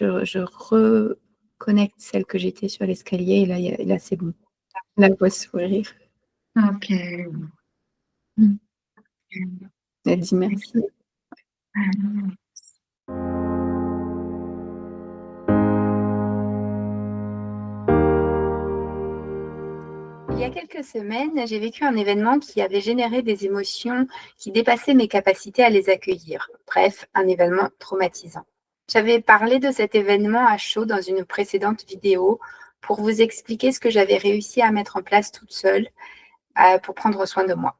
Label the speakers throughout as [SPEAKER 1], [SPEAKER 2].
[SPEAKER 1] je reconnecte celle que j'étais sur l'escalier et là c'est bon. La voix sourire.
[SPEAKER 2] Ok.
[SPEAKER 1] Elle dit merci. Il y a quelques semaines, j'ai vécu un événement qui avait généré des émotions qui dépassaient mes capacités à les accueillir. Bref, un événement traumatisant. J'avais parlé de cet événement à chaud dans une précédente vidéo pour vous expliquer ce que j'avais réussi à mettre en place toute seule pour prendre soin de moi.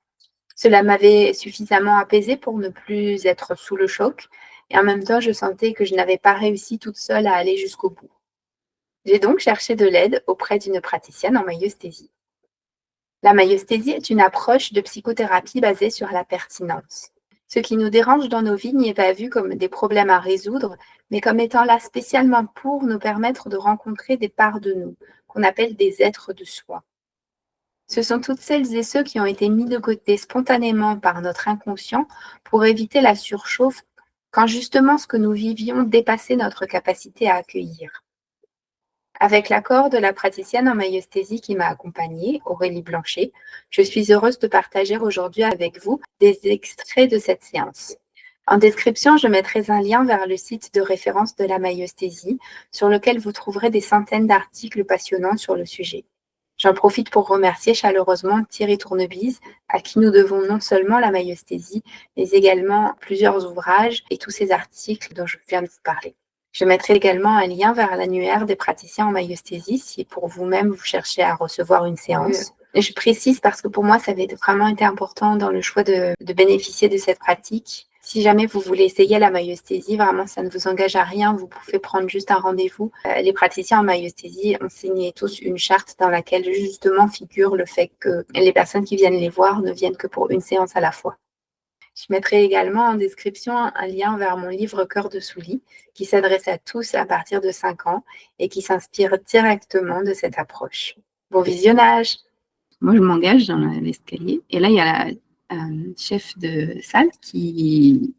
[SPEAKER 1] Cela m'avait suffisamment apaisée pour ne plus être sous le choc et en même temps, je sentais que je n'avais pas réussi toute seule à aller jusqu'au bout. J'ai donc cherché de l'aide auprès d'une praticienne en maïeusthésie. La maïeusthésie est une approche de psychothérapie basée sur la pertinence. Ce qui nous dérange dans nos vies n'y est pas vu comme des problèmes à résoudre, mais comme étant là spécialement pour nous permettre de rencontrer des parts de nous, qu'on appelle des êtres de soi. Ce sont toutes celles et ceux qui ont été mis de côté spontanément par notre inconscient pour éviter la surchauffe quand justement ce que nous vivions dépassait notre capacité à accueillir. Avec l'accord de la praticienne en maïeusthésie qui m'a accompagnée, Aurélie Blanchet, je suis heureuse de partager aujourd'hui avec vous des extraits de cette séance. En description, je mettrai un lien vers le site de référence de la maïeusthésie, sur lequel vous trouverez des centaines d'articles passionnants sur le sujet. J'en profite pour remercier chaleureusement Thierry Tournebise, à qui nous devons non seulement la maïeusthésie, mais également plusieurs ouvrages et tous ces articles dont je viens de vous parler. Je mettrai également un lien vers l'annuaire des praticiens en maïeusthésie si pour vous-même vous cherchez à recevoir une séance. Et je précise parce que pour moi, ça avait vraiment été important dans le choix de bénéficier de cette pratique. Si jamais vous voulez essayer la maïeusthésie, vraiment, ça ne vous engage à rien. Vous pouvez prendre juste un rendez-vous. Les praticiens en maïeusthésie ont signé tous une charte dans laquelle justement figure le fait que les personnes qui viennent les voir ne viennent que pour une séance à la fois. Je mettrai également en description un lien vers mon livre Cœur de Soulis, qui s'adresse à tous à partir de 5 ans et qui s'inspire directement de cette approche. Bon visionnage! Moi, je m'engage dans l'escalier et là, il y a la chef de salle qui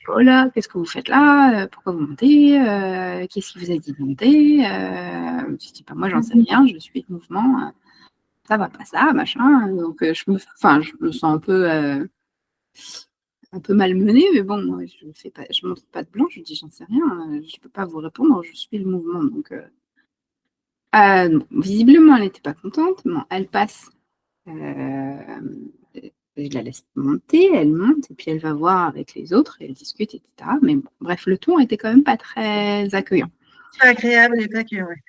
[SPEAKER 1] oh là, qu'est-ce que vous faites là? Pourquoi vous montez? Qu'est-ce qui vous a dit de monter? Je dis, moi, j'en sais rien, je suis de mouvement. Ça va pas ça, machin. Donc, je me sens un peu malmenée, mais bon, moi, je montre pas de blanc, je dis, j'en sais rien, je peux pas vous répondre, je suis le mouvement. Donc, visiblement, elle n'était pas contente. Bon, elle passe. Je la laisse monter, elle monte, et puis elle va voir avec les autres, elle discute, etc. Mais bon, bref, le ton était quand même pas très accueillant.
[SPEAKER 2] Pas agréable et pas accueillant, ouais.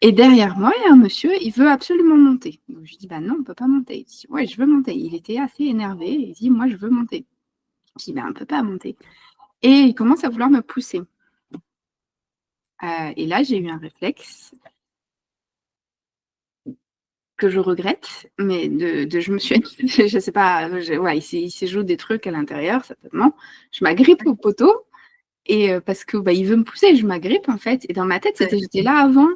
[SPEAKER 1] Et derrière moi, il y a un monsieur, il veut absolument monter. Donc je dis, non, on ne peut pas monter. Il dit, ouais, je veux monter. Il était assez énervé, il dit, moi, je veux monter. Je dis, on ne peut pas monter. Et il commence à vouloir me pousser. Et là, j'ai eu un réflexe que je regrette, mais je me suis, je sais pas, il s'est joué des trucs à l'intérieur, certainement. Je m'agrippe au poteau, et parce que il veut me pousser, je m'agrippe, en fait. Et dans ma tête, j'étais là avant,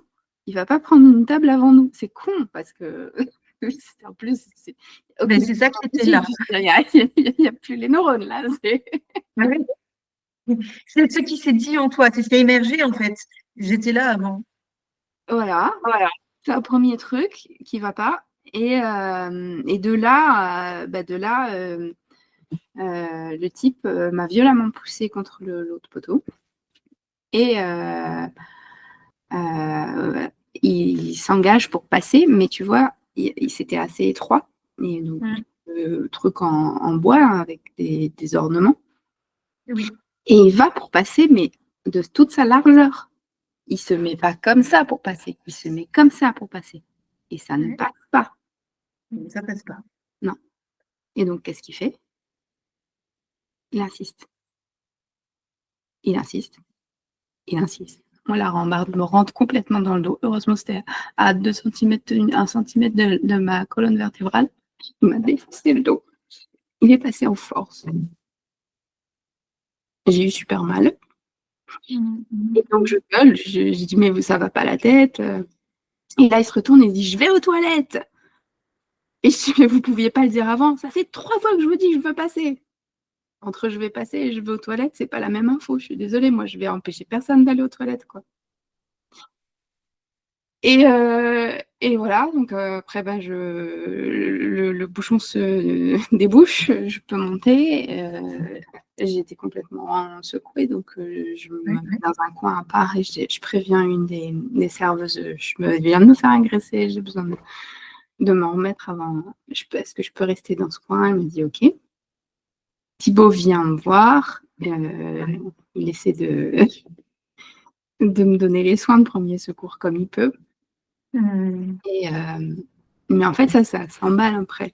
[SPEAKER 1] il va pas prendre une table avant nous. C'est con, parce que, en plus,
[SPEAKER 2] mais c'est ça qui était là.
[SPEAKER 1] Il n'y a plus les neurones, là.
[SPEAKER 2] C'est ce qui s'est dit en toi, c'est ce qui a émergé, en fait. J'étais là avant.
[SPEAKER 1] Voilà. C'est un premier truc qui va pas. Et de là, le type m'a violemment poussé contre l'autre poteau. Et il s'engage pour passer, mais tu vois, c'était assez étroit. Et donc, truc en bois avec des ornements.
[SPEAKER 2] Oui.
[SPEAKER 1] Et il va pour passer, mais de toute sa largeur. Il se met pas comme ça pour passer, il se met comme ça pour passer. Et ça ne passe pas.
[SPEAKER 2] Ça passe pas.
[SPEAKER 1] Non. Et donc, qu'est-ce qu'il fait? Il insiste. Il insiste. Il insiste. Moi, la rambarde me rentre complètement dans le dos. Heureusement, c'était à 2 cm, 1 cm de ma colonne vertébrale. Il m'a défoncé le dos. Il est passé en force. J'ai eu super mal. Et donc, je gueule. J'ai dit, mais ça va pas la tête. Et là, il se retourne et il dit, je vais aux toilettes. Et je dis, mais vous pouviez pas le dire avant. Ça fait 3 fois que je vous dis que je veux passer. Entre je vais passer et je vais aux toilettes, c'est pas la même info. Je suis désolée, moi, je vais empêcher personne d'aller aux toilettes, quoi. Et voilà, donc après, ben, le bouchon se débouche, je peux monter. J'étais complètement secouée, donc je me mets dans un coin à part et je préviens une des serveuses. Je viens de me faire agresser, j'ai besoin de m'en remettre avant. Est-ce que je peux rester dans ce coin? Elle me dit OK. Thibaut vient me voir. Il essaie de me donner les soins de premier secours comme il peut. Et, mais en fait, ça s'emballe après.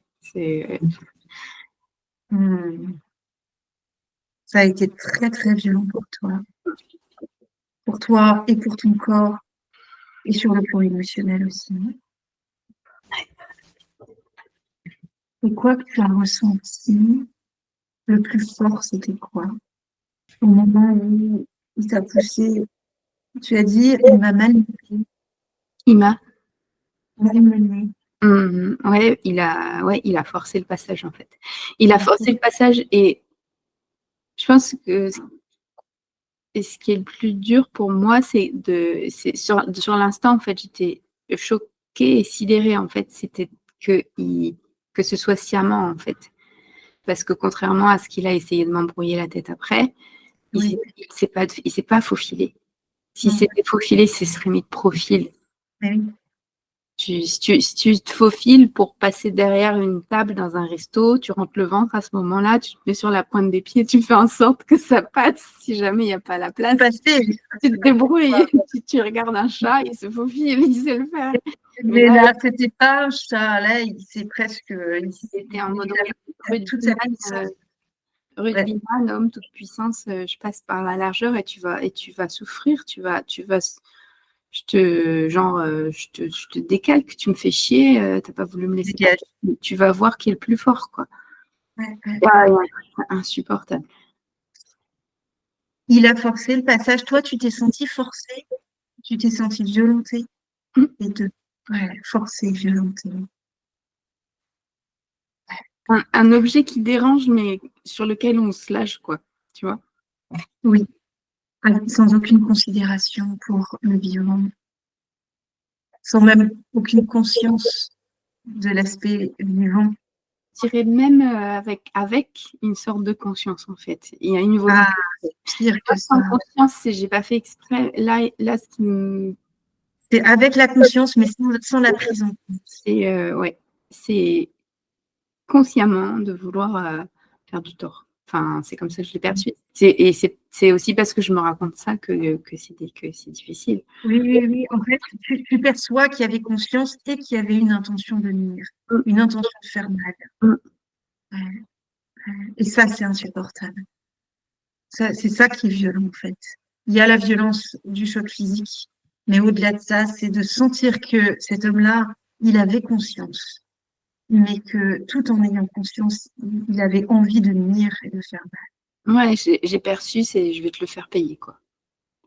[SPEAKER 2] Ça a été très, très violent pour toi. Pour toi et pour ton corps. Et sur le plan émotionnel aussi. Et quoi que tu as ressenti, le plus fort, c'était quoi? Au moment où il t'a poussé, tu as dit, il m'a malmené.
[SPEAKER 1] Il m'a
[SPEAKER 2] malmené.
[SPEAKER 1] Ouais, il a forcé le passage, en fait. Il a forcé le passage et je pense que ce qui est le plus dur pour moi, c'est sur l'instant, en fait, j'étais choquée et sidérée, en fait. C'était que ce soit sciemment, en fait. Parce que contrairement à ce qu'il a essayé de m'embrouiller la tête après, il ne s'est pas faufilé. Si c'était faufilé, ce serait mis de profil.
[SPEAKER 2] Oui.
[SPEAKER 1] Si tu te faufiles pour passer derrière une table dans un resto, tu rentres le ventre à ce moment-là, tu te mets sur la pointe des pieds, tu fais en sorte que ça passe si jamais il n'y a pas la place. Tu te débrouilles, tu regardes un chat, il se faufile, il sait le faire.
[SPEAKER 2] Mais là, c'était pas un chat, là, c'est presque.
[SPEAKER 1] C'était en mode rugbyman, homme, toute puissance, je passe par la largeur et tu vas souffrir, je te décalque, tu me fais chier, t'as pas voulu me laisser. Tu vas voir qui est le plus fort, quoi. Insupportable.
[SPEAKER 2] Il a forcé le passage. Toi, tu t'es sentie forcée, tu t'es sentie violentée. Forcée, violentée.
[SPEAKER 1] Un objet qui dérange, mais sur lequel on se lâche, quoi. Tu vois?
[SPEAKER 2] Oui. Sans aucune considération pour le vivant. Sans même aucune conscience de l'aspect vivant.
[SPEAKER 1] Je dirais même avec une sorte de conscience, en fait. Il y a une volonté.
[SPEAKER 2] Pire que ça.
[SPEAKER 1] Sans conscience, j'ai pas fait exprès. Là, ce qui me...
[SPEAKER 2] C'est avec la conscience, mais sans la prise en compte.
[SPEAKER 1] C'est consciemment de vouloir faire du tort. Enfin, c'est comme ça que je l'ai perçu. Et c'est aussi parce que je me raconte ça que c'est difficile.
[SPEAKER 2] Oui. En fait, tu perçois qu'il y avait conscience et qu'il y avait une intention de nuire, une intention de faire mal. Et ça, c'est insupportable. C'est ça qui est violent, en fait. Il y a la violence du choc physique, mais au-delà de ça, c'est de sentir que cet homme-là, il avait conscience, mais que tout en ayant conscience, il avait envie de nuire et de faire mal.
[SPEAKER 1] Ouais, j'ai perçu, je vais te le faire payer, quoi.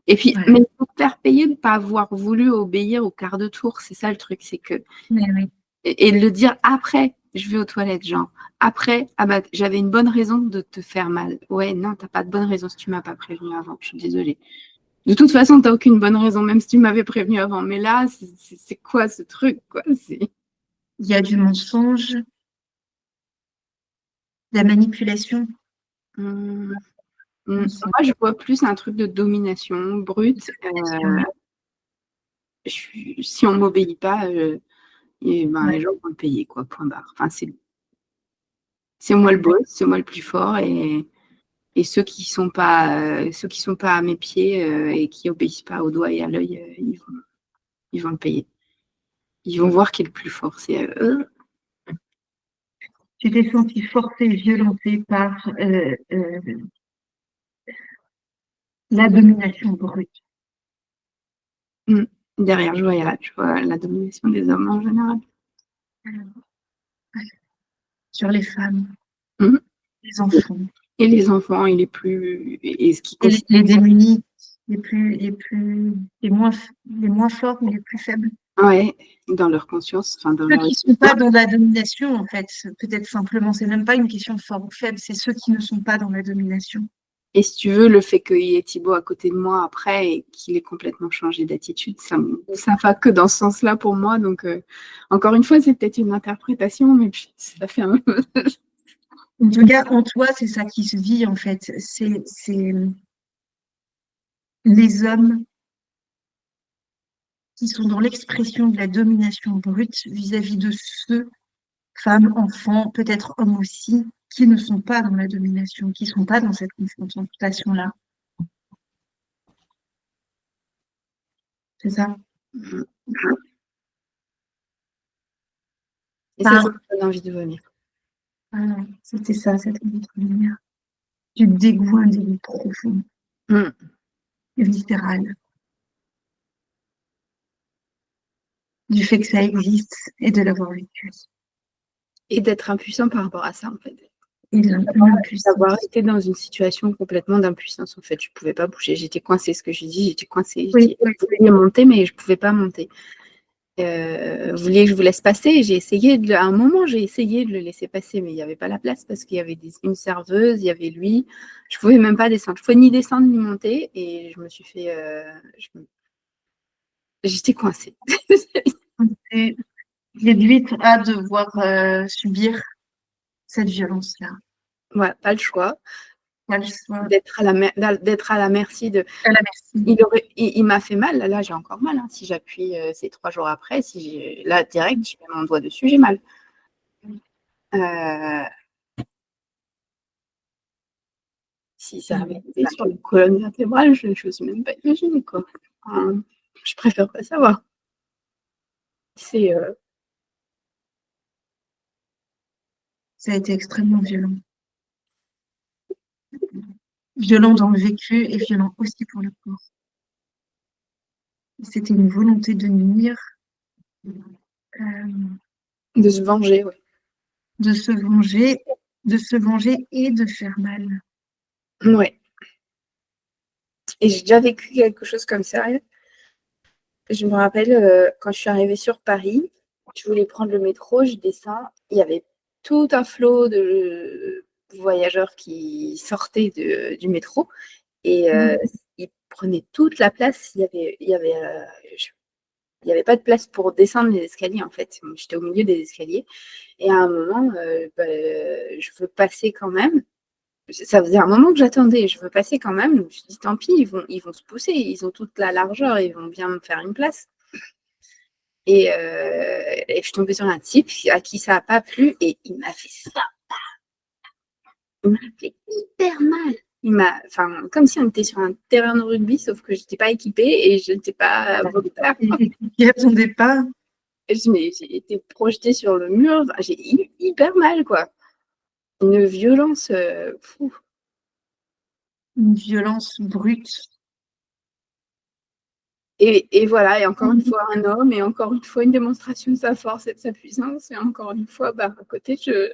[SPEAKER 1] Et puis, mais il faut te faire payer de ne pas avoir voulu obéir au quart de tour. C'est ça le truc, c'est que... Et de le dire après, je vais aux toilettes, genre. Après, ah bah, j'avais une bonne raison de te faire mal. Ouais, non, t'as pas de bonne raison si tu m'as pas prévenu avant. Je suis désolée. De toute façon, t'as aucune bonne raison, même si tu m'avais prévenu avant. Mais là, c'est quoi ce truc, quoi?
[SPEAKER 2] Il y a du mensonge, de la manipulation.
[SPEAKER 1] Moi, je vois plus un truc de domination brute. Si on m'obéit pas, les gens vont le payer, quoi, point barre. Enfin, c'est moi le boss, c'est moi le plus fort, et ceux qui sont pas à mes pieds et qui obéissent pas au doigt et à l'œil, ils vont le payer. Ils vont voir qui est le plus fort.
[SPEAKER 2] Tu t'es sentie forcée, violentée par la domination brute.
[SPEAKER 1] Derrière, je vois la domination des hommes en général.
[SPEAKER 2] Sur les femmes, les enfants.
[SPEAKER 1] Et les enfants, et les plus...
[SPEAKER 2] les démunis, les moins forts, mais les plus faibles.
[SPEAKER 1] Ouais, dans leur conscience, enfin dans
[SPEAKER 2] Ceux
[SPEAKER 1] leur...
[SPEAKER 2] qui ne sont pas dans la domination, en fait, peut-être simplement, c'est même pas une question de fort ou faible, c'est ceux qui ne sont pas dans la domination.
[SPEAKER 1] Et si tu veux, le fait qu'il y ait Thibaut à côté de moi après et qu'il ait complètement changé d'attitude, ça va que dans ce sens-là pour moi. Donc, encore une fois, c'est peut-être une interprétation, mais puis ça fait un...
[SPEAKER 2] En tout cas, en toi, c'est ça qui se vit, en fait. C'est les hommes qui sont dans l'expression de la domination brute vis-à-vis de ceux, femmes, enfants, peut-être hommes aussi, qui ne sont pas dans la domination, qui ne sont pas dans cette confrontation-là. C'est ça.
[SPEAKER 1] Et ça
[SPEAKER 2] Enfin,
[SPEAKER 1] me donne envie de vomir.
[SPEAKER 2] voilà, c'était ça, cette lumière. Du dégoût, un dégoût profond,
[SPEAKER 1] Mm.
[SPEAKER 2] viscéral, du fait que ça existe et de l'avoir vécu.
[SPEAKER 1] Et d'être impuissant par rapport à ça, en fait.
[SPEAKER 2] Et
[SPEAKER 1] D'avoir
[SPEAKER 2] l'impuissance.
[SPEAKER 1] été dans une situation complètement d'impuissance, en fait. Je ne pouvais pas bouger. J'étais coincée, ce que je dis, j'étais coincée.
[SPEAKER 2] Oui, oui,
[SPEAKER 1] Je voulais monter, mais je ne pouvais pas monter. Vous vouliez que je vous laisse passer? À un moment, j'ai essayé de le laisser passer, mais il n'y avait pas la place parce qu'il y avait une serveuse, il y avait lui. Je ne pouvais même pas descendre. Je ne pouvais ni descendre ni monter. Et je me suis fait... J'étais coincée.
[SPEAKER 2] et réduite à devoir subir cette violence-là.
[SPEAKER 1] Ouais, pas le choix.
[SPEAKER 2] Pas le choix.
[SPEAKER 1] D'être à la merci de...
[SPEAKER 2] À la merci.
[SPEAKER 1] Il m'a fait mal. Là, j'ai encore mal. Hein. Si j'appuie ces 3 jours après, là, direct, je mets mon doigt dessus, j'ai mal. Si ça avait été sur la colonne vertébrale, je n'ose même pas imaginer, quoi. Je préfère pas savoir. C'est...
[SPEAKER 2] Ça a été extrêmement violent. Violent dans le vécu et violent aussi pour le corps. C'était une volonté de nuire,
[SPEAKER 1] de se venger, ouais.
[SPEAKER 2] de se venger et de faire mal.
[SPEAKER 1] Ouais. Et j'ai déjà vécu quelque chose comme ça. Je me rappelle, quand je suis arrivée sur Paris, je voulais prendre le métro, je descends, il y avait tout un flot de voyageurs qui sortaient du métro et ils prenaient toute la place. Il y avait pas de place pour descendre les escaliers, en fait. J'étais au milieu des escaliers et à un moment, je veux passer quand même. Ça faisait un moment que j'attendais, je veux passer quand même. Je me suis dit, tant pis, ils vont se pousser, ils ont toute la largeur, ils vont bien me faire une place. Et je suis tombée sur un type à qui ça n'a pas plu et il m'a fait ça. Il m'a fait hyper mal. Enfin, comme si on était sur un terrain de rugby, sauf que je n'étais pas équipée et je n'étais pas volontaire.
[SPEAKER 2] Il n'y attendait pas.
[SPEAKER 1] J'ai été projetée sur le mur. Enfin, j'ai eu hyper mal, quoi. Une violence fou.
[SPEAKER 2] Une violence brute.
[SPEAKER 1] Et voilà, et encore une fois un homme, et encore une fois une démonstration de sa force et de sa puissance, et encore une fois, à côté, je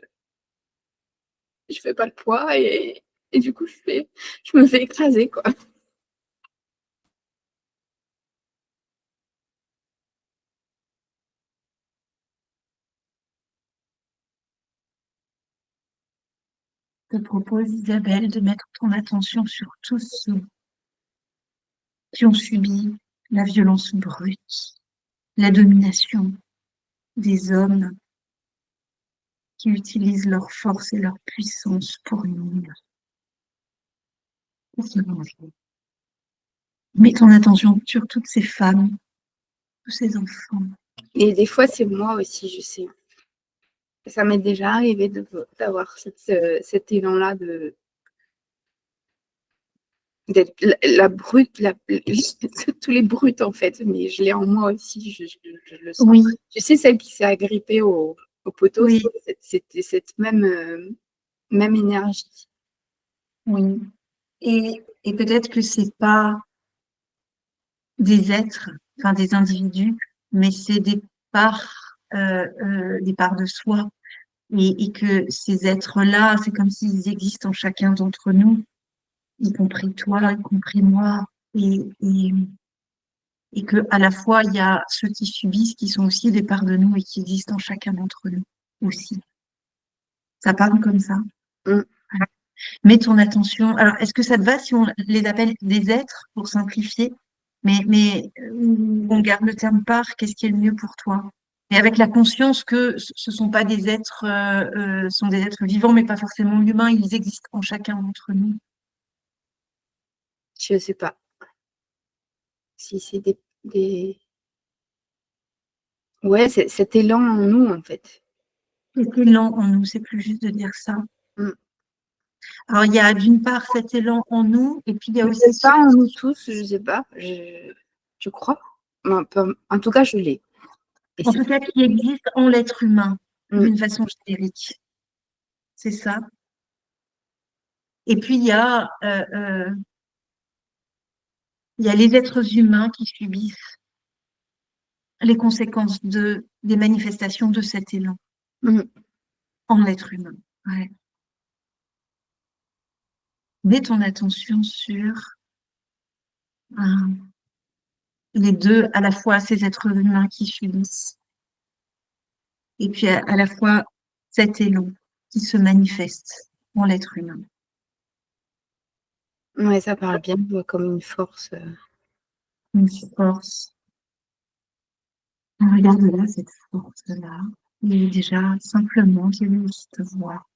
[SPEAKER 1] fais pas le poids, et du coup, je me fais écraser, quoi.
[SPEAKER 2] Je te propose, Isabelle, de mettre ton attention sur tous ceux qui ont subi la violence brute, la domination des hommes qui utilisent leur force et leur puissance pour nuire, pour se venger. Mets ton attention sur toutes ces femmes, tous ces enfants.
[SPEAKER 1] Et des fois, c'est moi aussi, je sais. Ça m'est déjà arrivé d'avoir cet élan-là d'être la brute, tous les brutes en fait, mais je l'ai en moi aussi, je le sens.
[SPEAKER 2] Oui,
[SPEAKER 1] Je sais celle qui s'est agrippée au poteau,
[SPEAKER 2] oui,
[SPEAKER 1] c'était cette même énergie.
[SPEAKER 2] oui. Et peut-être que c'est pas des êtres, enfin des individus, mais c'est des parts de soi. Et que ces êtres-là, c'est comme s'ils existent en chacun d'entre nous, y compris toi, y compris moi. Et et que à la fois, il y a ceux qui subissent, qui sont aussi des parts de nous et qui existent en chacun d'entre nous aussi. Ça parle comme ça.
[SPEAKER 1] Mm.
[SPEAKER 2] Mets ton attention. Alors, est-ce que ça te va si on les appelle des êtres pour simplifier, mais on garde le terme part, qu'est-ce qui est le mieux pour toi? Et avec la conscience que ce sont pas des êtres, sont des êtres vivants, mais pas forcément humains, ils existent en chacun d'entre nous.
[SPEAKER 1] Je sais pas si c'est Ouais, c'est cet élan en nous, en fait.
[SPEAKER 2] Cet élan en nous, c'est plus juste de dire ça.
[SPEAKER 1] Mm.
[SPEAKER 2] Alors, il y a d'une part cet élan en nous, et puis il y a aussi
[SPEAKER 1] Peut-être pas en nous tous, je sais pas. Je crois. En tout cas, je l'ai. Et
[SPEAKER 2] en tout cas, qui existe en l'être humain,
[SPEAKER 1] Mm.
[SPEAKER 2] d'une façon générique. C'est ça. Et puis, il y a les êtres humains qui subissent les conséquences des manifestations de cet élan
[SPEAKER 1] Mm.
[SPEAKER 2] en l'être humain. Ouais. Mets ton attention sur euh, les deux, à la fois ces êtres humains qui subissent, et puis à la fois cet élan qui se manifeste en l'être humain.
[SPEAKER 1] Ouais, ça parle bien, je vois comme une force.
[SPEAKER 2] Une force. Regarde là, cette force-là. Il est déjà simplement quelqu'un qui te voit.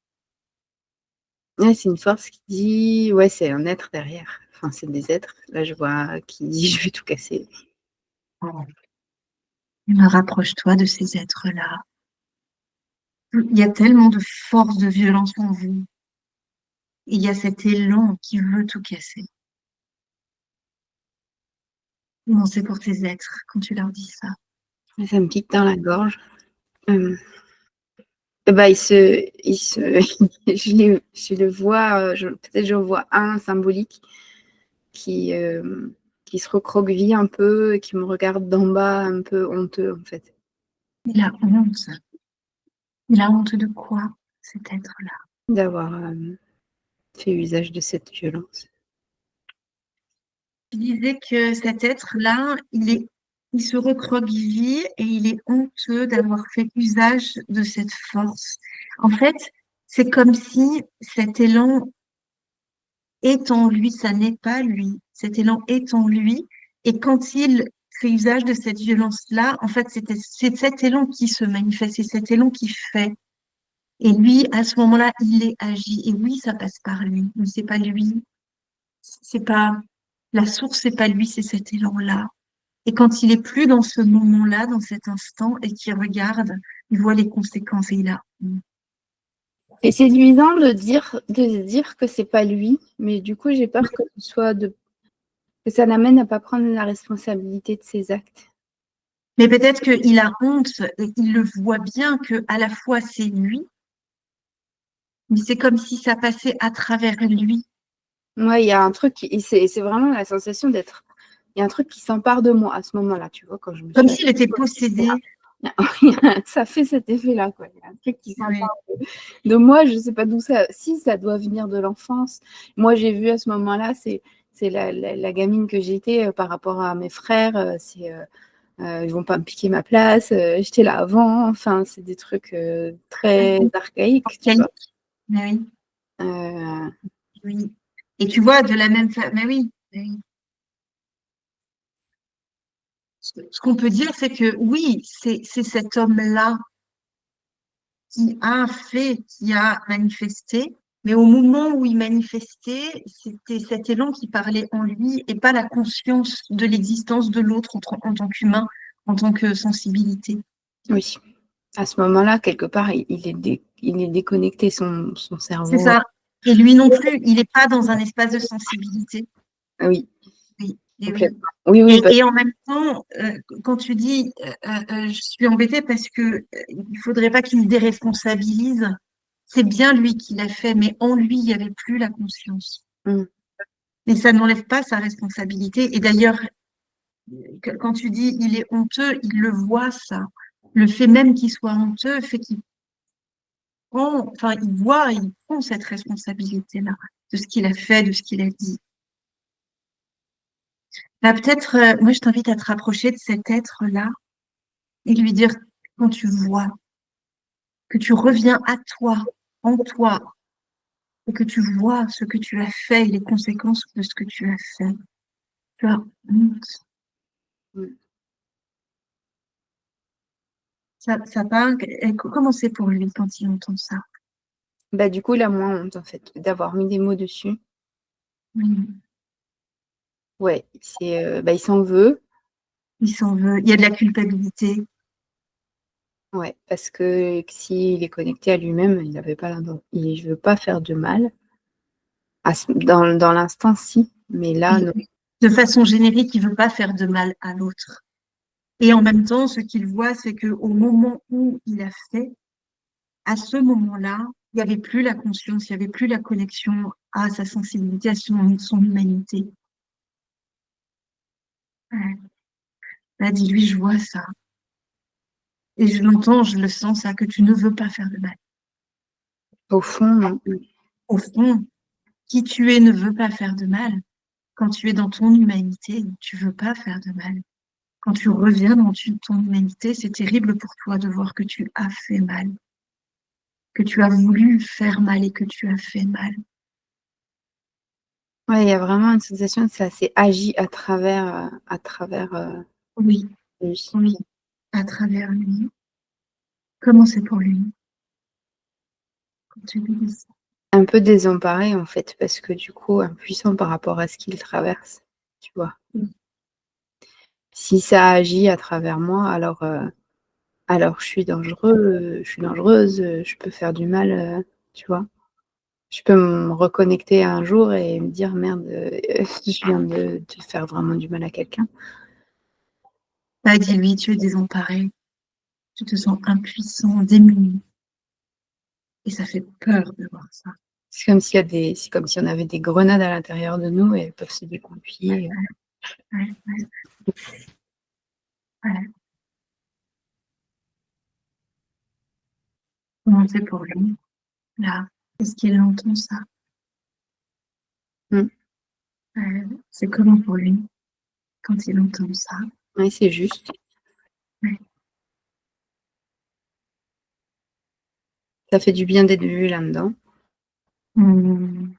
[SPEAKER 1] Ouais, c'est une force qui dit, ouais, c'est un être derrière. Enfin, c'est des êtres. Là, je vois qui dit, je vais tout casser.
[SPEAKER 2] Rapproche-toi de ces êtres-là. Il y a tellement de force, de violence en vous. Et il y a cet élan qui veut tout casser. Non, c'est pour tes êtres quand tu leur dis ça.
[SPEAKER 1] Ça me pique dans la gorge. Je le vois, peut-être j'en vois un symbolique qui, qui se recroqueville un peu et qui me regarde d'en bas, un peu honteux en fait.
[SPEAKER 2] Il a honte. Il a honte de quoi, cet être-là?
[SPEAKER 1] D'avoir fait usage de cette violence.
[SPEAKER 2] Tu disais que cet être-là, il se recroqueville et il est honteux d'avoir fait usage de cette force. En fait, c'est comme si cet élan est en lui, ça n'est pas lui. Cet élan est en lui. Et quand il fait usage de cette violence-là, en fait, c'est cet élan qui se manifeste, c'est cet élan qui fait. Et lui, à ce moment-là, il est agi. Et oui, ça passe par lui. Mais c'est pas lui. C'est pas, la source, c'est pas lui, c'est cet élan-là. Et quand il est plus dans ce moment-là, dans cet instant, et qu'il regarde, il voit les conséquences et il a honte.
[SPEAKER 1] Et c'est séduisant de dire que c'est pas lui, mais du coup j'ai peur que ce soit que ça l'amène à pas prendre la responsabilité de ses actes.
[SPEAKER 2] Mais peut-être qu'il a honte, et il le voit bien que à la fois c'est lui, mais c'est comme si ça passait à travers lui.
[SPEAKER 1] Moi, il y a un truc, c'est vraiment la sensation d'être. Il y a un truc qui s'empare de moi à ce moment-là, tu vois, quand je me
[SPEAKER 2] Comme
[SPEAKER 1] suis.
[SPEAKER 2] s'il était possédé.
[SPEAKER 1] Ça fait cet effet-là, quoi. Il y a un truc qui
[SPEAKER 2] Oui.
[SPEAKER 1] s'empare de moi, je sais pas d'où ça. Si ça doit venir de l'enfance. Moi, j'ai vu à ce moment-là, c'est la gamine que j'étais par rapport à mes frères. Ils vont pas me piquer ma place. J'étais là avant. Enfin, c'est des trucs très archaïques, tu vois.
[SPEAKER 2] Mais oui,
[SPEAKER 1] Euh,
[SPEAKER 2] oui. Et tu vois, de la même façon, mais oui, mais oui. Ce qu'on peut dire, c'est que oui, c'est cet homme-là qui a fait, qui a manifesté, mais au moment où il manifestait, c'était cet élan qui parlait en lui et pas la conscience de l'existence de l'autre en tant qu'humain, en tant que sensibilité.
[SPEAKER 1] oui. À ce moment-là, quelque part, il est déconnecté, son
[SPEAKER 2] C'est
[SPEAKER 1] cerveau.
[SPEAKER 2] ça. Et lui non plus, il n'est pas dans un espace de sensibilité.
[SPEAKER 1] Oui,
[SPEAKER 2] Oui, et oui.
[SPEAKER 1] complètement. Oui, oui,
[SPEAKER 2] Et en même temps, quand tu dis, je suis embêtée parce que il faudrait pas qu'il se déresponsabilise, c'est bien lui qui l'a fait, mais en lui, il n'y avait plus la conscience.
[SPEAKER 1] mm.
[SPEAKER 2] Mais ça n'enlève pas sa responsabilité. Et d'ailleurs, quand tu dis il est honteux, il le voit ça. Le fait même qu'il soit honteux fait qu'il prend, enfin, il prend cette responsabilité-là de ce qu'il a fait, de ce qu'il a dit. Bah, peut-être, moi, je t'invite à te rapprocher de cet être-là et lui dire, quand tu vois, que tu reviens à toi, en toi, et que tu vois ce que tu as fait et les conséquences de ce que tu as fait. Tu as honte.
[SPEAKER 1] Mm.
[SPEAKER 2] Ça parle. Comment c'est pour lui quand il entend ça?
[SPEAKER 1] Bah, du coup, il a moins honte, en fait, d'avoir mis des mots dessus.
[SPEAKER 2] Oui.
[SPEAKER 1] Ouais, bah, il s'en veut.
[SPEAKER 2] Il s'en veut. Il y a de la culpabilité.
[SPEAKER 1] Ouais, parce que s'il est connecté à lui-même, il avait pas je veux pas faire de mal. Dans l'instant, si, mais là,
[SPEAKER 2] Oui.
[SPEAKER 1] non.
[SPEAKER 2] De façon générique, il veut pas faire de mal à l'autre. Et en même temps, ce qu'il voit, c'est que au moment où il a fait, à ce moment-là, il n'y avait plus la conscience, il n'y avait plus la connexion à sa sensibilité, à son humanité. Ouais. Là, dis-lui, je vois ça. Et je l'entends, je le sens, ça, que tu ne veux pas faire de mal.
[SPEAKER 1] Au fond, non.
[SPEAKER 2] Au fond, qui tu es ne veut pas faire de mal. Quand tu es dans ton humanité, tu veux pas faire de mal. Quand tu reviens dans ton humanité, c'est terrible pour toi de voir que tu as fait mal, que tu as voulu faire mal et que tu as fait mal.
[SPEAKER 1] Ouais, il y a vraiment une sensation que ça s'est agi à travers
[SPEAKER 2] Oui,
[SPEAKER 1] lui.
[SPEAKER 2] oui, à travers lui. Comment c'est pour lui quand tu lui dis ça?
[SPEAKER 1] Un peu désemparé, en fait, parce que du coup, impuissant par rapport à ce qu'il traverse, tu vois.
[SPEAKER 2] Oui.
[SPEAKER 1] Si ça agit à travers moi, alors je suis dangereuse, je peux faire du mal, tu vois. Je peux me reconnecter un jour et me dire merde, je viens de faire vraiment du mal à quelqu'un.
[SPEAKER 2] Bah, dis-lui, tu es désemparé, tu te sens impuissant, démuni. Et ça fait peur de voir ça.
[SPEAKER 1] C'est comme si on avait des grenades à l'intérieur de nous et elles peuvent se dégoupiller.
[SPEAKER 2] Ouais, ouais, ouais. Comment c'est pour lui, là? Est-ce qu'il entend ça?
[SPEAKER 1] Mm.
[SPEAKER 2] C'est comment pour lui quand il entend ça?
[SPEAKER 1] Ouais, c'est juste.
[SPEAKER 2] Ouais.
[SPEAKER 1] Ça fait du bien d'être vu là-dedans.
[SPEAKER 2] Hmm.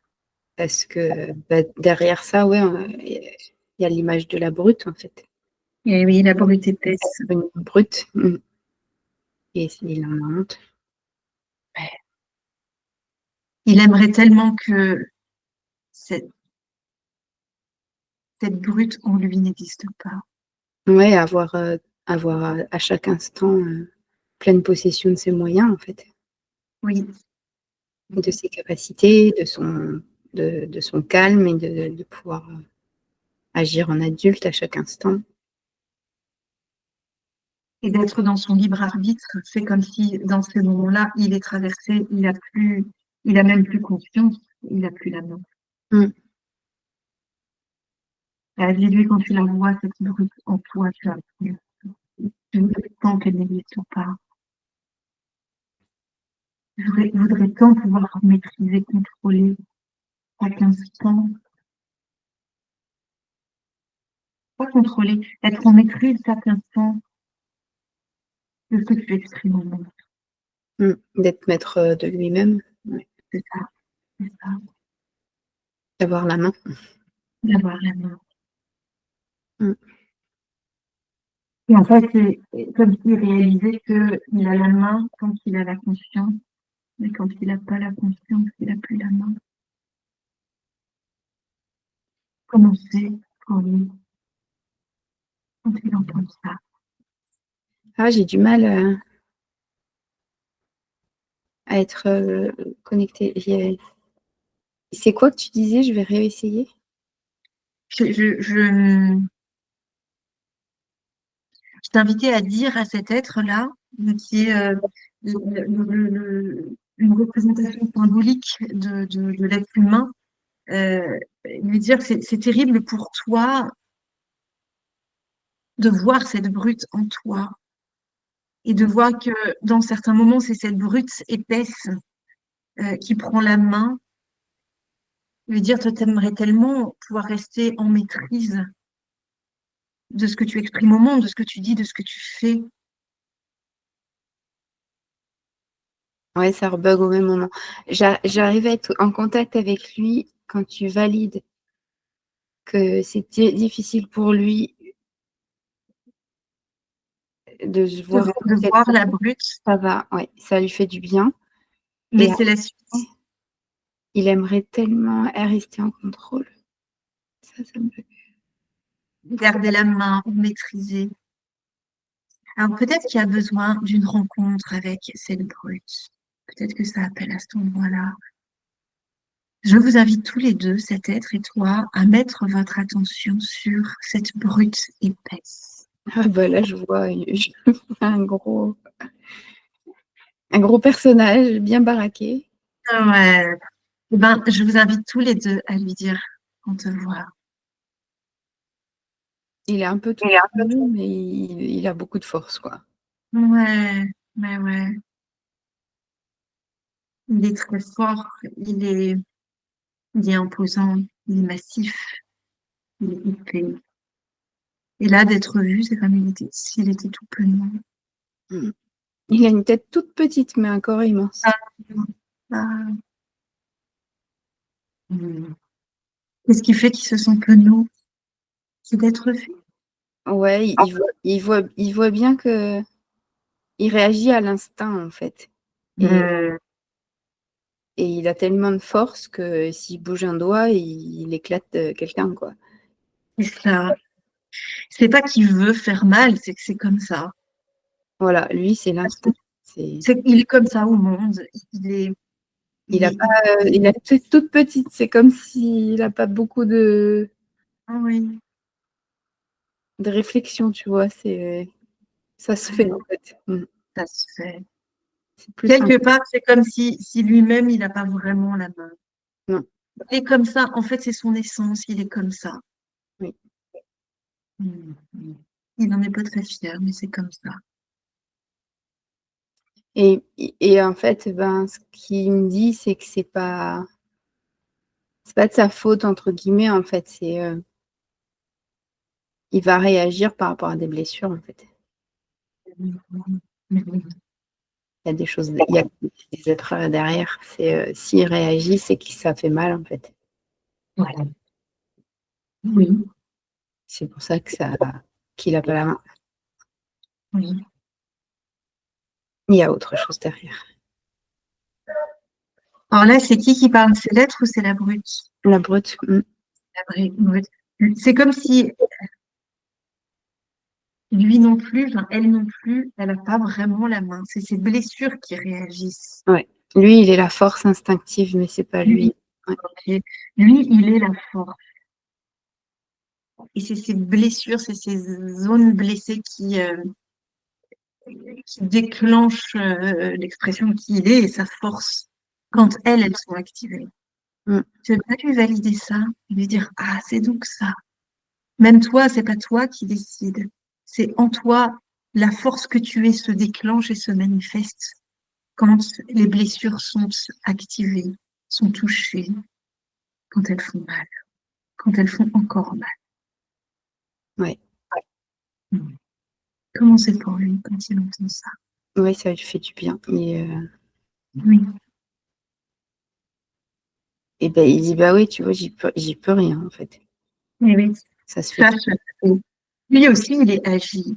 [SPEAKER 1] Parce que bah, derrière ça, ouais, il y a l'image de la brute, en fait.
[SPEAKER 2] Et oui, la brute épaisse.
[SPEAKER 1] Une brute. Mm. Et il en a honte.
[SPEAKER 2] Il aimerait tellement que cette, cette brute en lui n'existe pas.
[SPEAKER 1] Ouais, avoir à chaque instant pleine possession de ses moyens, en fait.
[SPEAKER 2] Oui,
[SPEAKER 1] De ses capacités, de son calme et de pouvoir agir en adulte à chaque instant.
[SPEAKER 2] et d'être dans son libre arbitre, c'est comme si dans ces moments-là, il est traversé, il a même plus conscience, il a plus la main.
[SPEAKER 1] Mm.
[SPEAKER 2] Dis-lui quand tu la vois, cette brute en toi, tu as plus. Je voudrais tant qu'elle n'existe pas. Je voudrais tant pouvoir maîtriser, contrôler chaque instant. Pas contrôler, être en maîtrise chaque instant de ce que tu exprimes au monde.
[SPEAKER 1] Mm. D'être maître de lui-même, ouais.
[SPEAKER 2] C'est ça, c'est ça.
[SPEAKER 1] D'avoir la main.
[SPEAKER 2] D'avoir la main.
[SPEAKER 1] Mm.
[SPEAKER 2] Et en fait, c'est comme s'il réalisait qu'il a la main quand il a la conscience, mais quand il n'a pas la conscience, il n'a plus la main. Comment c'est pour lui quand il entend ça?
[SPEAKER 1] Ah, j'ai du mal à être connectée. C'est quoi que tu disais? Je vais réessayer.
[SPEAKER 2] Je t'invitais à dire à cet être-là, qui est une représentation symbolique de l'être humain, lui dire que c'est terrible pour toi de voir cette brute en toi et de voir que dans certains moments, c'est cette brute épaisse qui prend la main, lui dire, toi, t'aimerais tellement pouvoir rester en maîtrise de ce que tu exprimes au monde, de ce que tu dis, de ce que tu fais.
[SPEAKER 1] Ouais, ça rebug au même moment. J'arrive à être en contact avec lui quand tu valides que c'est difficile pour lui de se voir
[SPEAKER 2] De
[SPEAKER 1] avec cette
[SPEAKER 2] voir la
[SPEAKER 1] personne.
[SPEAKER 2] brute,
[SPEAKER 1] Ça va, ouais, ça lui fait du bien.
[SPEAKER 2] mais
[SPEAKER 1] Et
[SPEAKER 2] c'est la
[SPEAKER 1] après,
[SPEAKER 2] suite.
[SPEAKER 1] il aimerait tellement rester en contrôle. Ça me fait.
[SPEAKER 2] Garder la main ou maîtriser. Alors peut-être qu'il y a besoin d'une rencontre avec cette brute. Peut-être que ça appelle à cet endroit-là. Je vous invite tous les deux, cet être et toi, à mettre votre attention sur cette brute épaisse.
[SPEAKER 1] Ah bah là, je vois un gros personnage bien baraqué.
[SPEAKER 2] Ah ouais. Eh ben, je vous invite tous les deux à lui dire qu'on te voit.
[SPEAKER 1] Il est un peu tout
[SPEAKER 2] Il est un peu
[SPEAKER 1] petit, mais il a beaucoup de force, quoi.
[SPEAKER 2] Ouais, ouais. Il est très fort, il est imposant, il est massif, il est épais. Et là, d'être vu, c'est comme s'il était tout penaud.
[SPEAKER 1] Mm. Il a une tête toute petite, mais un corps immense.
[SPEAKER 2] Ah, ah. Qu'est-ce qui fait qu'il se sent penaud? C'est d'être vu.
[SPEAKER 1] Ouais, il voit bien que il réagit à l'instinct, en fait. Et,
[SPEAKER 2] Hmm.
[SPEAKER 1] et il a tellement de force que s'il bouge un doigt, il éclate quelqu'un, quoi.
[SPEAKER 2] C'est ça. C'est pas qu'il veut faire mal, c'est que c'est comme ça.
[SPEAKER 1] Voilà, lui, c'est
[SPEAKER 2] Parce
[SPEAKER 1] l'instinct.
[SPEAKER 2] que il est comme ça au monde. Il est,
[SPEAKER 1] Il
[SPEAKER 2] il
[SPEAKER 1] a
[SPEAKER 2] est,
[SPEAKER 1] pas, il a une tête toute petite. C'est comme s'il n'a pas beaucoup
[SPEAKER 2] ah oui,
[SPEAKER 1] de réflexion, tu vois. Ça se fait,
[SPEAKER 2] ouais,
[SPEAKER 1] en fait. Mm.
[SPEAKER 2] ça se fait.
[SPEAKER 1] C'est plus simple.
[SPEAKER 2] Quelque part, c'est comme si lui-même, il n'a pas vraiment la main.
[SPEAKER 1] Non,
[SPEAKER 2] Il est comme ça. En fait, c'est son essence. Il est comme ça.
[SPEAKER 1] oui.
[SPEAKER 2] Mm. Il n'en est pas très fier, mais c'est comme ça.
[SPEAKER 1] Et en fait, ben, ce qu'il me dit, c'est que c'est pas de sa faute, entre guillemets, en fait. Il va réagir par rapport à des blessures, en fait. Il y a des choses, il y a des êtres derrière. S'il réagit, c'est que ça fait mal, en fait.
[SPEAKER 2] Voilà. Oui,
[SPEAKER 1] C'est pour ça qu'il a pas la main.
[SPEAKER 2] oui.
[SPEAKER 1] Il y a autre chose derrière.
[SPEAKER 2] Alors là, c'est qui parle? C'est l'être ou c'est la brute?
[SPEAKER 1] La brute.
[SPEAKER 2] Brute. C'est comme si lui non plus, enfin, elle non plus, elle n'a pas vraiment la main. C'est ses blessures qui réagissent.
[SPEAKER 1] Ouais. Lui, il est la force instinctive, mais c'est pas
[SPEAKER 2] Lui,
[SPEAKER 1] lui. Ouais.
[SPEAKER 2] ok. Lui, il est la force. Et c'est ses blessures, c'est ses zones blessées qui déclenchent l'expression qui il est et sa force quand elles sont activées.
[SPEAKER 1] Mm.
[SPEAKER 2] Tu veux pas lui valider ça et lui dire, ah, c'est donc ça. Même toi, c'est pas toi qui décide. C'est en toi, la force que tu es se déclenche et se manifeste quand les blessures sont activées, sont touchées, quand elles font mal, quand elles font encore mal.
[SPEAKER 1] Ouais.
[SPEAKER 2] Comment c'est pour lui quand il entend ça?
[SPEAKER 1] Ouais, ça lui fait du bien.
[SPEAKER 2] Oui,
[SPEAKER 1] Et ben, il dit, bah oui, tu vois, j'y peux rien, en fait.
[SPEAKER 2] oui, oui.
[SPEAKER 1] Ça se fait
[SPEAKER 2] Ça,
[SPEAKER 1] tout.
[SPEAKER 2] lui aussi, il est agi.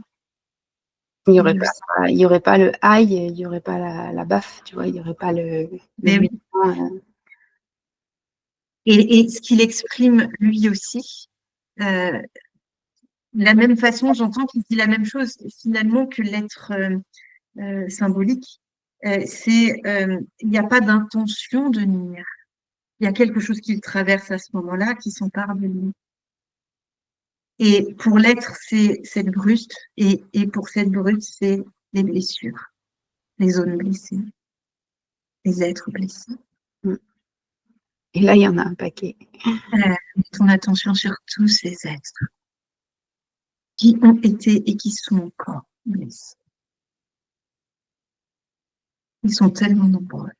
[SPEAKER 1] Il y aurait
[SPEAKER 2] Lui
[SPEAKER 1] pas,
[SPEAKER 2] aussi.
[SPEAKER 1] il y aurait pas le aïe, il y aurait pas la baffe, tu vois, il y aurait pas le
[SPEAKER 2] Mais oui.
[SPEAKER 1] mouvement.
[SPEAKER 2] Et ce qu'il exprime lui aussi, euh, de la même façon, j'entends qu'il dit la même chose finalement que l'être symbolique. Il n'y a pas d'intention de nuire. Il y a quelque chose qu'il traverse à ce moment-là qui s'empare de lui. Et pour l'être, c'est cette brute, et pour cette brute, c'est les blessures, les zones blessées, les êtres blessés.
[SPEAKER 1] Mm. Et là, il y en a un paquet.
[SPEAKER 2] Mets ton attention sur tous ces êtres qui ont été et qui sont encore blessés. Ils sont tellement nombreux.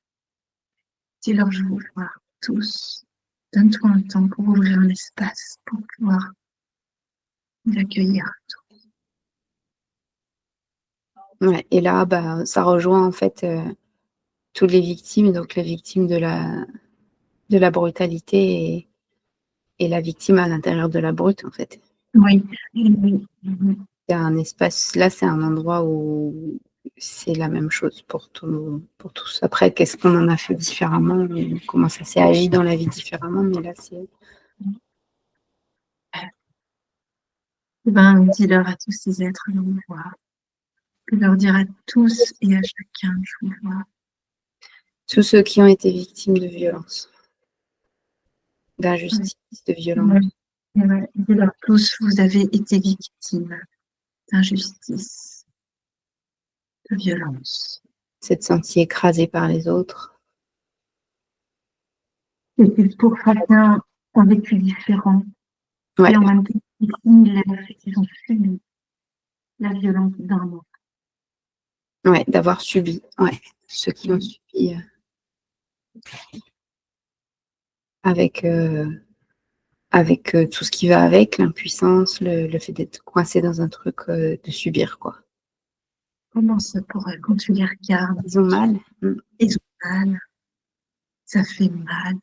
[SPEAKER 2] Dis-leur, je vous vois tous. Donne-toi un temps pour ouvrir un espace, pour pouvoir d'accueillir.
[SPEAKER 1] Ouais. Et là, ça rejoint en fait toutes les victimes, donc les victimes de la brutalité et la victime à l'intérieur de la brute, en fait.
[SPEAKER 2] Oui, oui.
[SPEAKER 1] Il y a un espace, là, c'est un endroit où c'est la même chose pour tous. Après, qu'est-ce qu'on en a fait différemment, comment ça s'est agi dans la vie différemment, mais là, c'est...
[SPEAKER 2] Dis-leur à tous ces êtres, je vous vois. Je leur dire à tous et à chacun, je vous vois.
[SPEAKER 1] Tous ceux qui ont été victimes de violences, d'injustice, de violence.
[SPEAKER 2] Dis-leur tous, vous avez été victimes d'injustice, de violence.
[SPEAKER 1] S'être senti écrasé par les autres.
[SPEAKER 2] Et que pour chacun, un vécu différent.
[SPEAKER 1] Ouais.
[SPEAKER 2] Et en même temps, similaire, et qu'ils ont subi la violence d'un autre.
[SPEAKER 1] Ouais, d'avoir subi. Ouais, ceux qui ont subi avec tout ce qui va avec, l'impuissance, le fait d'être coincé dans un truc, de subir, quoi.
[SPEAKER 2] Comment ça pourrait, quand tu les regardes,
[SPEAKER 1] Ils ont mal.
[SPEAKER 2] ils ont mal, ça fait mal.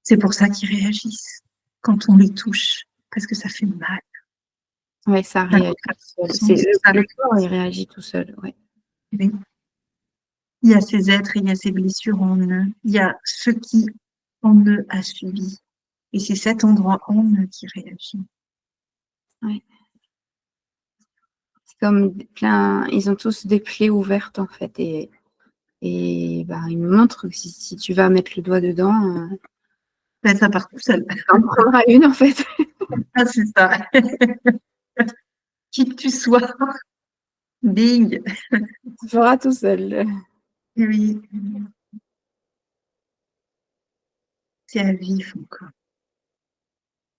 [SPEAKER 2] C'est pour ça qu'ils réagissent quand on les touche, parce que ça fait mal.
[SPEAKER 1] Ouais, ça réagit tout seul. Le corps, il réagit tout seul, ouais.
[SPEAKER 2] Oui. Il y a ces êtres, il y a ces blessures en eux, il y a ce qui en eux a subi. Et c'est cet endroit en eux qui réagit.
[SPEAKER 1] Ouais. C'est comme ils ont tous des plaies ouvertes, en fait. Et ils me montrent que si tu vas mettre le doigt dedans,
[SPEAKER 2] Ça part tout seul.
[SPEAKER 1] t'en prendras une, en fait.
[SPEAKER 2] Ah, c'est ça. Qui que tu sois, bing.
[SPEAKER 1] Tu feras tout seul.
[SPEAKER 2] Oui. C'est à vivre encore.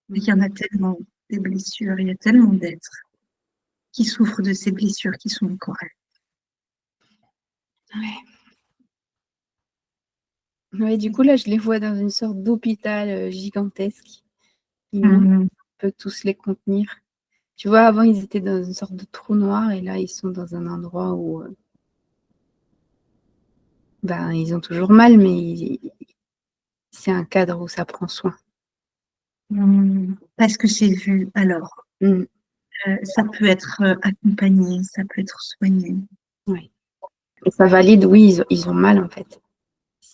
[SPEAKER 2] Il y en a tellement des blessures, il y a tellement d'êtres qui souffrent de ces blessures qui sont encore elles.
[SPEAKER 1] Ouais. Ouais, du coup, là, je les vois dans une sorte d'hôpital gigantesque. On peut tous les contenir. Tu vois, avant, ils étaient dans une sorte de trou noir et là, ils sont dans un endroit où ils ont toujours mal, mais c'est un cadre où ça prend soin.
[SPEAKER 2] Parce que c'est vu. Alors, ça peut être accompagné, ça peut être soigné.
[SPEAKER 1] Ouais. Et ça valide, oui, ils ont mal, en fait.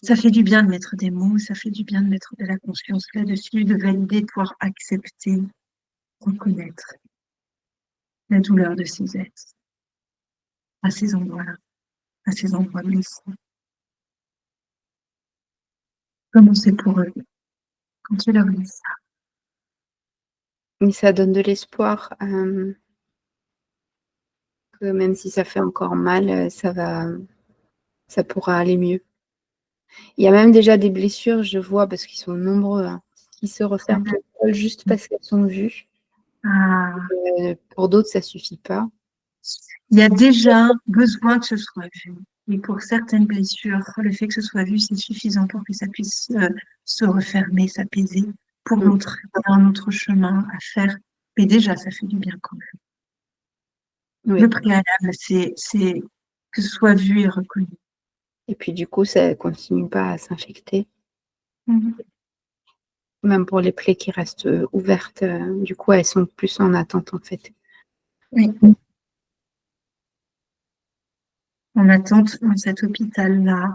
[SPEAKER 2] Ça fait du bien de mettre des mots, ça fait du bien de mettre de la conscience là-dessus, de valider, de pouvoir accepter, reconnaître la douleur de ces êtres à ces endroits-là, à ces endroits blessés. Comment c'est pour eux quand tu leur dis ça?
[SPEAKER 1] Mais ça donne de l'espoir, que même si ça fait encore mal, ça pourra aller mieux. Il y a même déjà des blessures, je vois, parce qu'ils sont nombreux, qui se referment juste parce qu'elles sont vues. Pour d'autres, ça suffit pas.
[SPEAKER 2] Il y a déjà besoin que ce soit vu. Et pour certaines blessures, le fait que ce soit vu, c'est suffisant pour que ça puisse se refermer, s'apaiser. Pour d'autres, il y a un autre chemin à faire. Mais déjà, ça fait du bien quand même.
[SPEAKER 1] Oui.
[SPEAKER 2] Le préalable, c'est que ce soit vu et reconnu.
[SPEAKER 1] Et puis du coup, ça ne continue pas à s'infecter. Même pour les plaies qui restent ouvertes, du coup, elles sont plus en attente, en fait.
[SPEAKER 2] Oui. En attente dans cet hôpital-là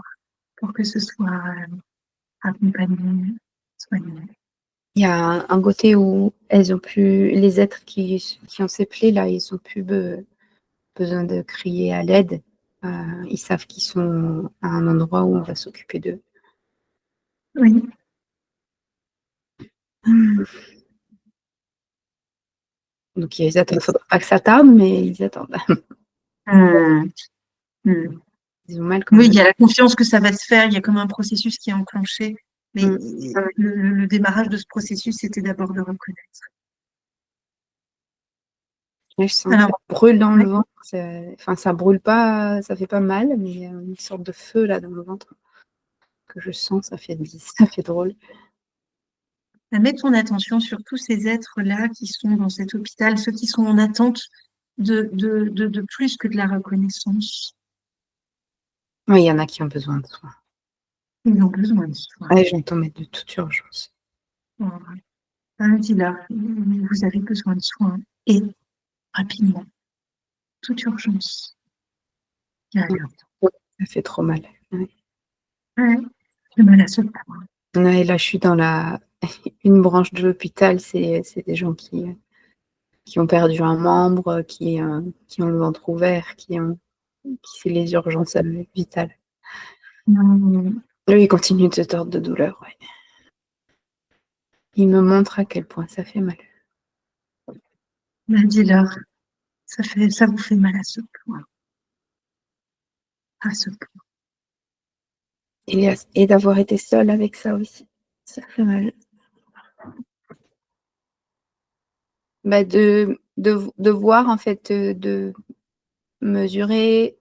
[SPEAKER 2] pour que ce soit accompagné, soigné.
[SPEAKER 1] Il y a un côté où elles ont plus, les êtres qui ont ces plaies là, ils n'ont plus besoin de crier à l'aide. Ils savent qu'ils sont à un endroit où on va s'occuper d'eux.
[SPEAKER 2] Oui.
[SPEAKER 1] Donc ils attendent. Il ne faudra pas que ça tarde, mais ils attendent. Ils ont mal quand
[SPEAKER 2] Oui,
[SPEAKER 1] même.
[SPEAKER 2] il y a la confiance que ça va se faire, il y a comme un processus qui est enclenché. Mais le démarrage de ce processus, c'était d'abord de reconnaître.
[SPEAKER 1] Je sens que ça brûle dans le ventre. Enfin, ça brûle pas, ça fait pas mal, mais il y a une sorte de feu là dans le ventre que je sens, ça fait drôle.
[SPEAKER 2] Mets ton attention sur tous ces êtres-là qui sont dans cet hôpital, ceux qui sont en attente de plus que de la reconnaissance.
[SPEAKER 1] Oui, il y en a qui ont besoin de soins.
[SPEAKER 2] Ils ont besoin de soins.
[SPEAKER 1] Ouais, j'entends mettre de toute urgence.
[SPEAKER 2] Dis-leur, vous avez besoin de soins et rapidement, toute urgence.
[SPEAKER 1] Ça fait trop mal. Ouais.
[SPEAKER 2] J'ai mal à ce point.
[SPEAKER 1] Ouais, là, je suis dans une branche de l'hôpital, c'est des gens qui ont perdu un membre, qui ont le ventre ouvert, qui c'est les urgences vitales. Lui, il continue de se tordre de douleur. Ouais. Il me montre à quel point ça fait mal.
[SPEAKER 2] Dis-leur, ça vous fait mal à ce point. À ce point.
[SPEAKER 1] Et d'avoir été seule avec ça aussi. Ça fait mal. Bah de voir, en fait, de mesurer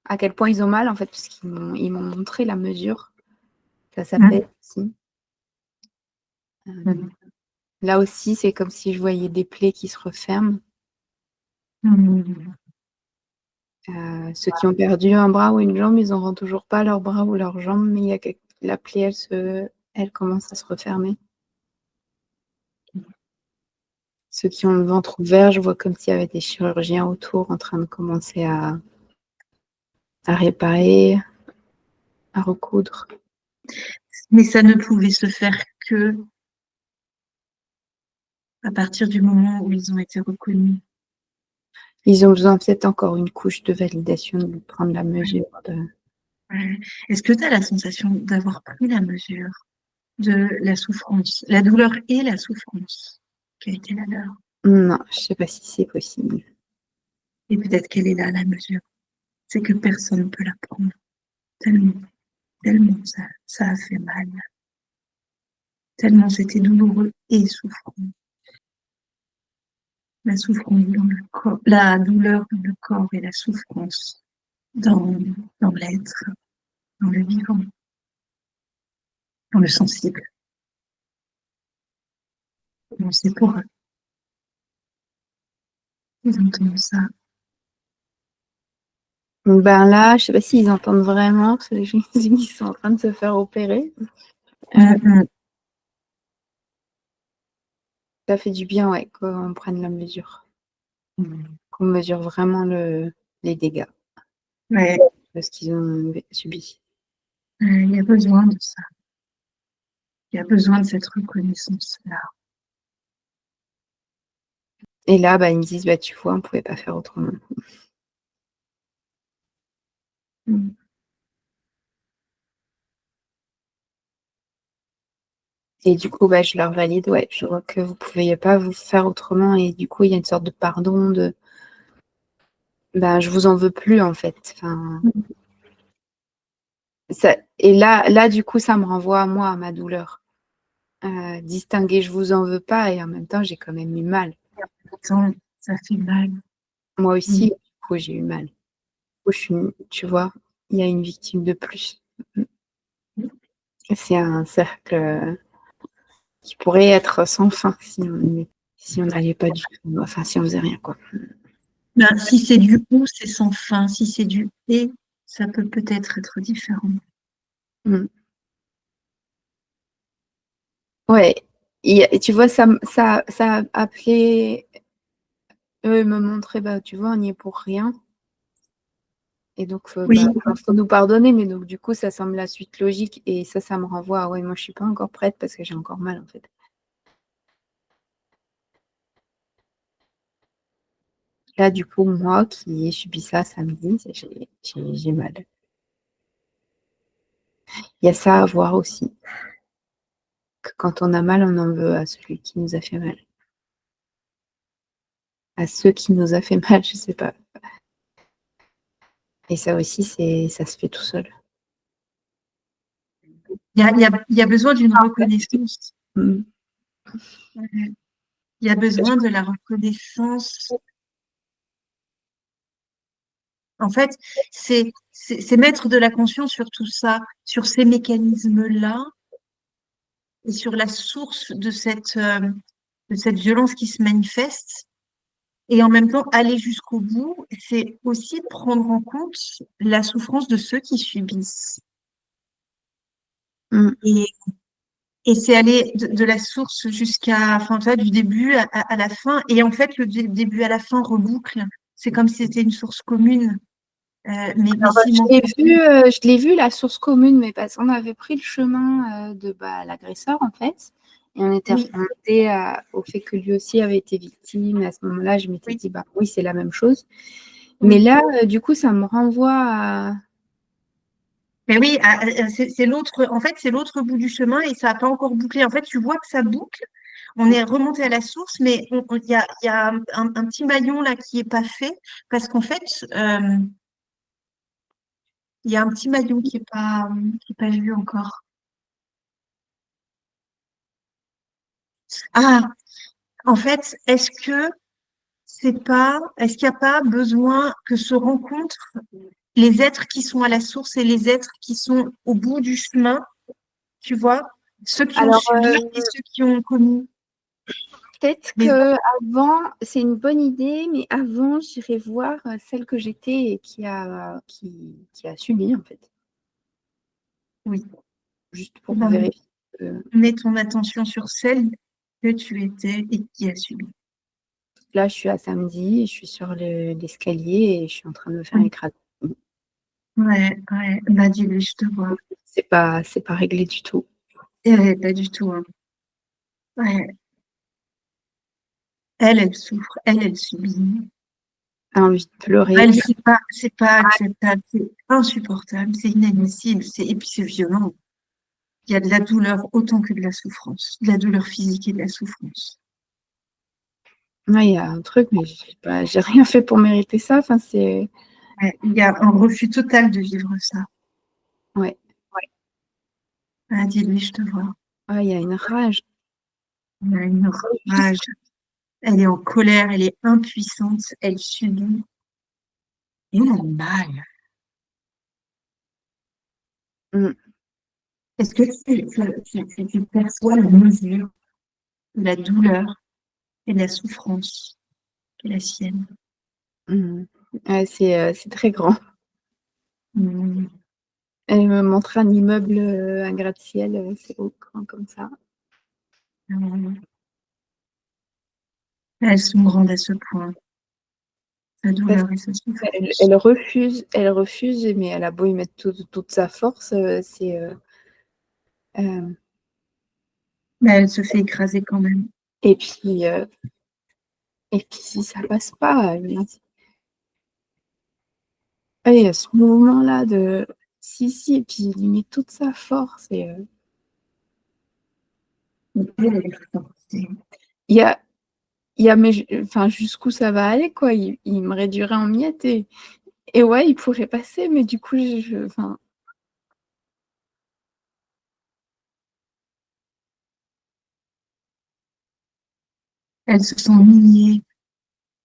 [SPEAKER 1] à quel point ils ont mal, en fait, parce qu'ils m'ont montré la mesure. Ça s'appelle aussi. Là aussi, c'est comme si je voyais des plaies qui se referment. Ceux qui ont perdu un bras ou une jambe, ils n'auront toujours pas leur bras ou leur jambe, mais la plaie, elle commence à se refermer. Ceux qui ont le ventre ouvert, je vois comme s'il y avait des chirurgiens autour en train de commencer à réparer, à recoudre.
[SPEAKER 2] Mais ça ne pouvait se faire que à partir du moment où ils ont été reconnus.
[SPEAKER 1] Ils ont besoin peut-être encore une couche de validation, de prendre la mesure.
[SPEAKER 2] Est-ce que tu as la sensation d'avoir pris la mesure de la souffrance, la douleur et la souffrance qui a été la leur?
[SPEAKER 1] Non, je ne sais pas si c'est possible.
[SPEAKER 2] Et peut-être qu'elle est là, la mesure. C'est que personne ne peut la prendre. Tellement ça a fait mal. Tellement c'était douloureux et souffrant. La souffrance dans le corps, la douleur dans le corps et la souffrance dans l'être, dans le vivant, dans le sensible. Bon, c'est pour eux. Ils entendent ça.
[SPEAKER 1] Ben là, je ne sais pas s'ils entendent vraiment, parce que les gens ils sont en train de se faire opérer. Ça fait du bien, ouais, qu'on prenne la mesure. Qu'on mesure vraiment les dégâts de ce qu'ils ont subi.
[SPEAKER 2] Il y a besoin de ça. Il y a besoin de cette reconnaissance-là.
[SPEAKER 1] Et là, ils me disent, tu vois, on ne pouvait pas faire autrement. Et du coup, je leur valide, ouais, je vois que vous ne pouviez pas vous faire autrement. Et du coup, il y a une sorte de pardon, je vous en veux plus, en fait. Enfin, et là, du coup, ça me renvoie à moi, à ma douleur. Distinguer, je vous en veux pas, et en même temps, j'ai quand même eu mal.
[SPEAKER 2] Attends, ça fait mal.
[SPEAKER 1] Moi aussi, du coup, j'ai eu mal. Tu vois, il y a une victime de plus. C'est un cercle qui pourrait être sans fin si on n'allait pas du tout, enfin, si on faisait rien, quoi.
[SPEAKER 2] Si c'est du ou, c'est sans fin. Si c'est du et, ça peut peut-être être différent.
[SPEAKER 1] Ouais, et tu vois, ça a appelé, eux me montrer, tu vois, on n'y est pour rien. Et donc, faut nous pardonner, mais donc, du coup, ça semble la suite logique. Et ça me renvoie à, ouais, moi, je suis pas encore prête parce que j'ai encore mal, en fait. Là, du coup, moi, qui ai subi ça samedi, j'ai mal. Il y a ça à voir aussi. Que quand on a mal, on en veut à celui qui nous a fait mal. À ceux qui nous a fait mal, je sais pas. Et ça aussi, ça se fait tout seul.
[SPEAKER 2] Il y a besoin d'une reconnaissance. Il y a besoin de la reconnaissance. En fait, c'est mettre de la conscience sur tout ça, sur ces mécanismes-là, et sur la source de cette violence qui se manifeste. Et en même temps, aller jusqu'au bout, c'est aussi prendre en compte la souffrance de ceux qui subissent.
[SPEAKER 1] Mm.
[SPEAKER 2] Et, et c'est aller de la source jusqu'à, enfin, tu vois, du début à la fin. Et en fait, le début à la fin reboucle. C'est comme si c'était une source commune, mais simultanée.
[SPEAKER 1] Je l'ai vu, la source commune, mais parce qu'on avait pris le chemin de l'agresseur, en fait. Et on était
[SPEAKER 2] Oui,
[SPEAKER 1] remonté au fait que lui aussi avait été victime. Et à ce moment-là, je m'étais
[SPEAKER 2] oui,
[SPEAKER 1] dit, bah oui, c'est la même chose. Mais
[SPEAKER 2] oui.
[SPEAKER 1] là, du coup, ça me renvoie à.
[SPEAKER 2] Mais oui, c'est l'autre, en fait, c'est l'autre bout du chemin et ça n'a pas encore bouclé. En fait, tu vois que ça boucle. On est remonté à la source, mais il y a un petit maillon là qui est pas fait parce qu'en fait, il y a un petit maillon qui est pas vu encore. Ah, en fait, est-ce qu'il n'y a pas besoin que se rencontrent les êtres qui sont à la source et les êtres qui sont au bout du chemin, tu vois, ceux qui ont
[SPEAKER 1] Alors,
[SPEAKER 2] subi et ceux qui ont commis
[SPEAKER 1] peut-être
[SPEAKER 2] les
[SPEAKER 1] que avant, c'est une bonne idée, mais avant, j'irai voir celle que j'étais et qui a subi, en fait.
[SPEAKER 2] oui.
[SPEAKER 1] Juste
[SPEAKER 2] Eh
[SPEAKER 1] pour
[SPEAKER 2] ben,
[SPEAKER 1] vérifier.
[SPEAKER 2] mets ton attention sur celle que tu étais et qui a subi.
[SPEAKER 1] Là, je suis à samedi, je suis sur l'escalier et je suis en train de me faire
[SPEAKER 2] Oui.
[SPEAKER 1] écraser.
[SPEAKER 2] Ouais, ouais. Bah, dis-lui, je te vois.
[SPEAKER 1] C'est pas réglé du tout.
[SPEAKER 2] Pas du tout, hein. Ouais. Elle souffre. Elle subit.
[SPEAKER 1] J'ai envie de pleurer.
[SPEAKER 2] Elle, c'est pas acceptable. C'est insupportable. C'est inadmissible. Et puis, c'est violent. Il y a de la douleur autant que de la souffrance. De la douleur physique et de la souffrance.
[SPEAKER 1] Ouais, il y a un truc, mais j'ai rien fait pour mériter ça. Enfin, c'est.
[SPEAKER 2] Ouais. Il y a un refus total de vivre ça.
[SPEAKER 1] Ouais.
[SPEAKER 2] Ah, dis-lui, je te vois.
[SPEAKER 1] Ouais, il y a une rage.
[SPEAKER 2] Elle a une rage. Elle est en colère. Elle est impuissante. Elle subit. Et elle a mal.
[SPEAKER 1] Mm.
[SPEAKER 2] Est-ce que tu perçois la mesure de la douleur et de la souffrance qui est la sienne?
[SPEAKER 1] Mm. Ouais, c'est très grand.
[SPEAKER 2] Hmm.
[SPEAKER 1] Elle me montre un immeuble, un gratte-ciel, c'est haut grand comme ça.
[SPEAKER 2] Elles sont grandes à ce point, sa
[SPEAKER 1] Parce
[SPEAKER 2] douleur et sa
[SPEAKER 1] qu'elle
[SPEAKER 2] souffrance.
[SPEAKER 1] elle refuse, mais elle a beau y mettre toute sa force, euh,
[SPEAKER 2] Mais elle se fait écraser quand même.
[SPEAKER 1] et puis, si ça passe pas, il y a ce mouvement-là de si, et puis il y met toute sa force. Et
[SPEAKER 2] Elle est forcée.
[SPEAKER 1] il y a, mais enfin, jusqu'où ça va aller, quoi. Il me réduirait en miettes et ouais, il pourrait passer, mais du coup, enfin,
[SPEAKER 2] Elles se sont niées.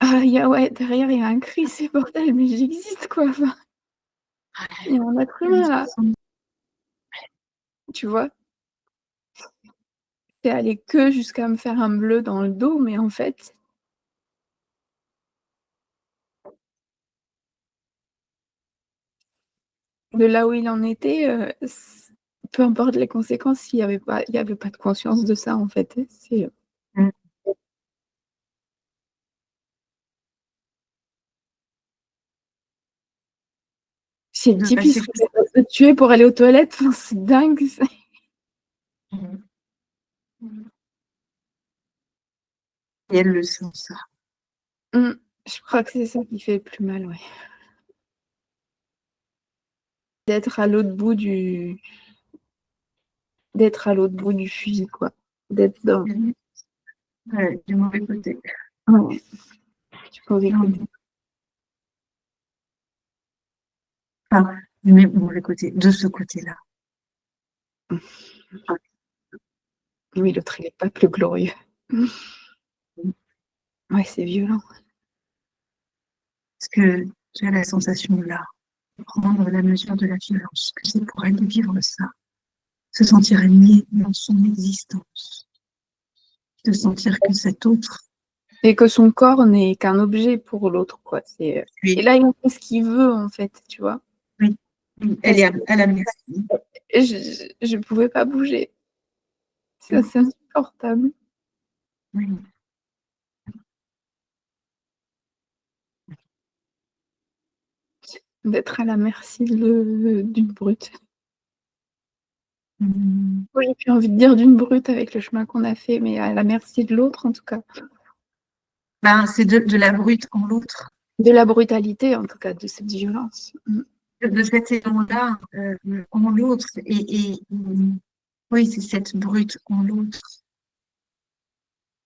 [SPEAKER 1] ouais, derrière, il y a un cri, c'est bordel, mais j'existe, quoi. Enfin, il y a un être
[SPEAKER 2] Elles
[SPEAKER 1] humain,
[SPEAKER 2] se
[SPEAKER 1] là,
[SPEAKER 2] sont-
[SPEAKER 1] tu vois. C'est allé que jusqu'à me faire un bleu dans le dos, mais en fait, de là où il en était, peu importe les conséquences, il y avait pas de conscience de ça, en fait. C'est le
[SPEAKER 2] de
[SPEAKER 1] type, il
[SPEAKER 2] passer
[SPEAKER 1] serait capable de te tuer pour aller aux toilettes. Enfin, c'est dingue.
[SPEAKER 2] et elles le sent, ça.
[SPEAKER 1] Mm. Je crois que c'est ça qui fait le plus mal, ouais. D'être à l'autre bout du, d'être à l'autre bout du fusil, quoi. D'être dans.
[SPEAKER 2] Ouais, du mauvais côté.
[SPEAKER 1] Ouais, du mauvais côté.
[SPEAKER 2] Non, enfin, du mauvais côté, de ce côté-là.
[SPEAKER 1] Oui, l'autre, il n'est pas plus glorieux. Ouais, c'est violent.
[SPEAKER 2] Parce que tu as la sensation là, de prendre la mesure de la violence, que c'est pour elle de vivre ça. se sentir nié dans son existence, de sentir que cet autre,
[SPEAKER 1] Et que son corps n'est qu'un objet pour l'autre, quoi. Et
[SPEAKER 2] lui,
[SPEAKER 1] là, il fait ce qu'il veut, en fait, tu vois.
[SPEAKER 2] oui, oui, elle
[SPEAKER 1] Parce
[SPEAKER 2] est
[SPEAKER 1] que
[SPEAKER 2] à la merci.
[SPEAKER 1] je pouvais pas bouger. C'est insupportable
[SPEAKER 2] Oui.
[SPEAKER 1] d'être à la merci d'une brute.
[SPEAKER 2] Mmh.
[SPEAKER 1] Oui, j'ai plus envie de dire d'une brute avec le chemin qu'on a fait, mais à la merci de l'autre, en tout cas.
[SPEAKER 2] Ben, c'est de la brute en l'autre,
[SPEAKER 1] De la brutalité, en tout cas, de cette violence.
[SPEAKER 2] de cet élan-là en l'autre. Oui, c'est cette brute en l'autre.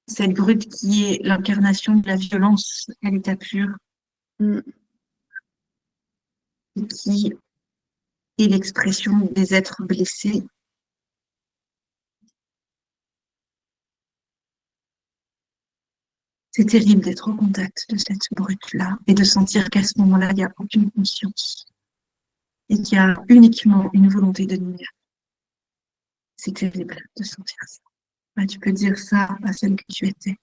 [SPEAKER 2] Cette brute qui est l'incarnation de la violence à l'état pur,
[SPEAKER 1] Mm.
[SPEAKER 2] et qui est l'expression des êtres blessés. C'est terrible d'être au contact de cette brute-là et de sentir qu'à ce moment-là, il n'y a aucune conscience et qu'il y a uniquement une volonté de nuire. C'est terrible de sentir ça. Ben, tu peux dire ça à celle que tu étais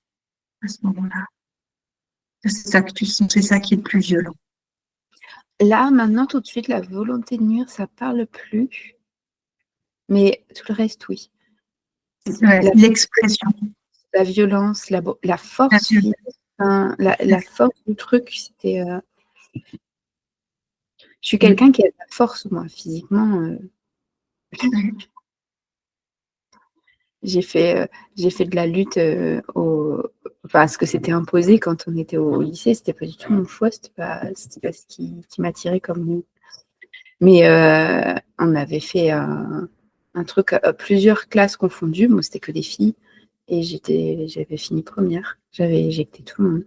[SPEAKER 2] à ce moment-là. C'est ça que tu sens, c'est ça qui est le plus violent.
[SPEAKER 1] Là, maintenant, tout de suite, la volonté de nuire, ça parle plus. Mais tout le reste, oui.
[SPEAKER 2] Ouais,
[SPEAKER 1] La,
[SPEAKER 2] l'expression.
[SPEAKER 1] la violence, la
[SPEAKER 2] La
[SPEAKER 1] force
[SPEAKER 2] violence.
[SPEAKER 1] physique, hein, la force du truc, c'était. Je suis quelqu'un qui a de la force, moi, physiquement. J'ai fait de la lutte parce que c'était imposé quand on était au lycée. C'était pas du tout mon choix. C'était pas ce qui m'attirait comme nous. Mais on avait fait un truc à plusieurs classes confondues. Moi, c'était que des filles. Et j'avais fini première. J'avais éjecté tout le monde.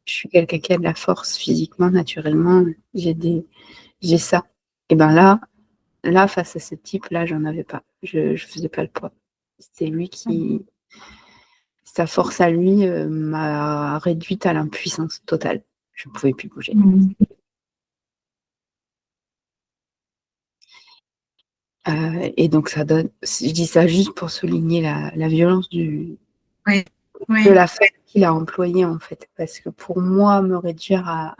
[SPEAKER 1] Je suis quelqu'un qui a de la force physiquement, naturellement. J'ai ça. Et ben là, face à ce type-là, j'en avais pas. Je faisais pas le poids. C'était lui qui, sa force à lui m'a réduite à l'impuissance totale. Je ne pouvais plus bouger. Et donc ça donne, je dis ça juste pour souligner la violence
[SPEAKER 2] Oui,
[SPEAKER 1] de
[SPEAKER 2] oui.
[SPEAKER 1] la force qu'il a employée en fait. Parce que pour moi, me réduire à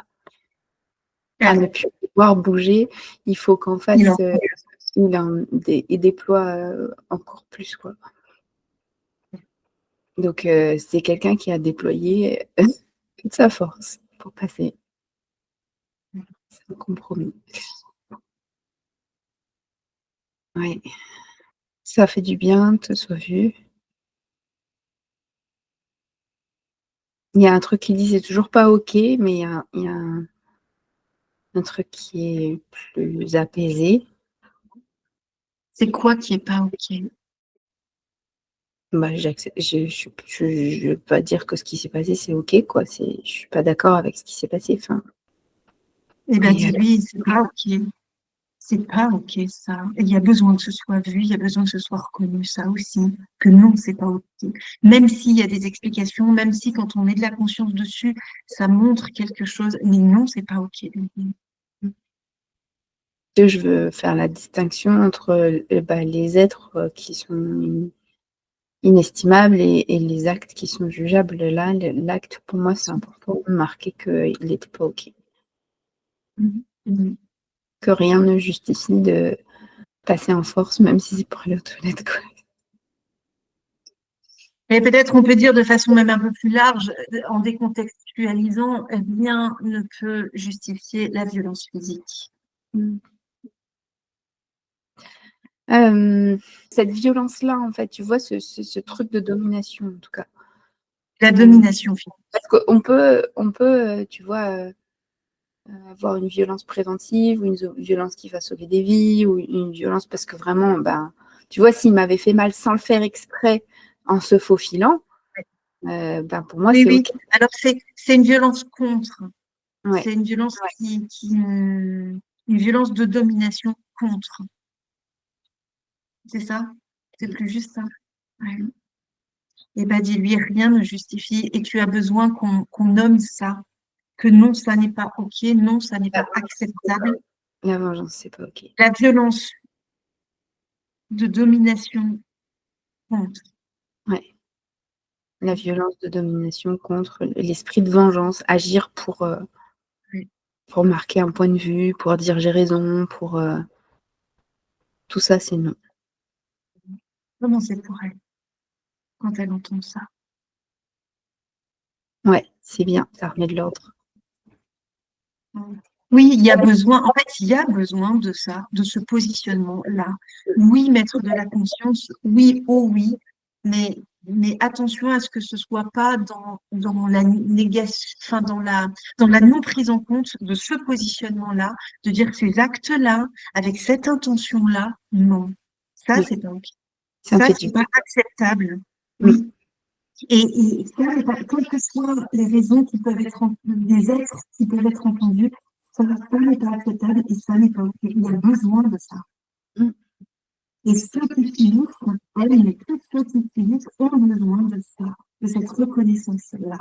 [SPEAKER 1] ne plus pouvoir bouger, il faut qu'en face, il déploie encore plus, quoi. Donc c'est quelqu'un qui a déployé toute sa force pour passer. C'est un compromis. Ouais. Ça fait du bien que ce soit vu. Il y a un truc qui dit c'est toujours pas OK, mais il y a un truc qui est plus apaisé.
[SPEAKER 2] C'est quoi qui est pas OK?
[SPEAKER 1] Bah, je veux pas dire que ce qui s'est passé, c'est OK, quoi. Je suis pas d'accord avec ce qui s'est passé. Enfin,
[SPEAKER 2] Eh bien,
[SPEAKER 1] mais,
[SPEAKER 2] dis-lui, c'est pas OK. C'est pas OK, ça. Il y a besoin que ce soit vu, il y a besoin que ce soit reconnu, ça aussi. Que non, c'est pas OK. Même s'il y a des explications, même si quand on met de la conscience dessus, ça montre quelque chose, mais non, c'est pas OK.
[SPEAKER 1] je veux faire la distinction entre les êtres qui sont inestimables et les actes qui sont jugeables. Là, l'acte, pour moi, c'est important de marquer qu'il n'était pas OK. Que rien ne justifie de passer en force, même si c'est pour aller aux toilettes, quoi.
[SPEAKER 2] Et peut-être on peut dire de façon même un peu plus large, en décontextualisant, rien ne peut justifier la violence physique.
[SPEAKER 1] Cette violence-là, en fait, tu vois, ce truc de domination, en tout cas.
[SPEAKER 2] La domination physique.
[SPEAKER 1] Parce on peut, tu vois, avoir une violence préventive ou une violence qui va sauver des vies ou une violence parce que vraiment, ben, tu vois, s'il m'avait fait mal sans le faire exprès, en se faufilant, ben, pour moi,
[SPEAKER 2] Oui,
[SPEAKER 1] c'est
[SPEAKER 2] oui.
[SPEAKER 1] OK.
[SPEAKER 2] Alors c'est une violence contre.
[SPEAKER 1] Ouais.
[SPEAKER 2] C'est une violence une violence de domination contre. C'est ça? C'est plus juste ça? Ouais. Et bah dis-lui, rien ne justifie et tu as besoin qu'on nomme ça, que non, ça n'est pas OK, non, ça n'est pas acceptable.
[SPEAKER 1] La vengeance, c'est pas OK.
[SPEAKER 2] La violence de domination contre.
[SPEAKER 1] Ouais. La violence de domination contre l'esprit de vengeance, agir
[SPEAKER 2] Oui.
[SPEAKER 1] pour marquer un point de vue, pour dire j'ai raison, tout ça, c'est non.
[SPEAKER 2] Comment c'est pour elle quand elle entend ça?
[SPEAKER 1] Ouais, c'est bien, ça remet de l'ordre.
[SPEAKER 2] Oui, il y a besoin, en fait, il y a besoin de ça, de ce positionnement-là. Oui, mettre de la conscience, oui, oh oui, mais attention à ce que ce soit pas dans la négation, enfin, dans la non prise en compte de ce positionnement-là, de dire que ces actes-là, avec cette intention-là, non. Ça,
[SPEAKER 1] Oui,
[SPEAKER 2] c'est donc,
[SPEAKER 1] ça me
[SPEAKER 2] ça,
[SPEAKER 1] fait du
[SPEAKER 2] c'est
[SPEAKER 1] bien.
[SPEAKER 2] pas acceptable.
[SPEAKER 1] Oui,
[SPEAKER 2] Oui. Et ça, quelles que soient les raisons qui peuvent être, des êtres qui peuvent être entendus, ça n'est pas acceptable et ça n'est pas OK. Il y a besoin de ça.
[SPEAKER 1] mm,
[SPEAKER 2] Et ceux qui souffrent, elles, mais tous ceux qui souffrent ont besoin de ça, de cette reconnaissance-là.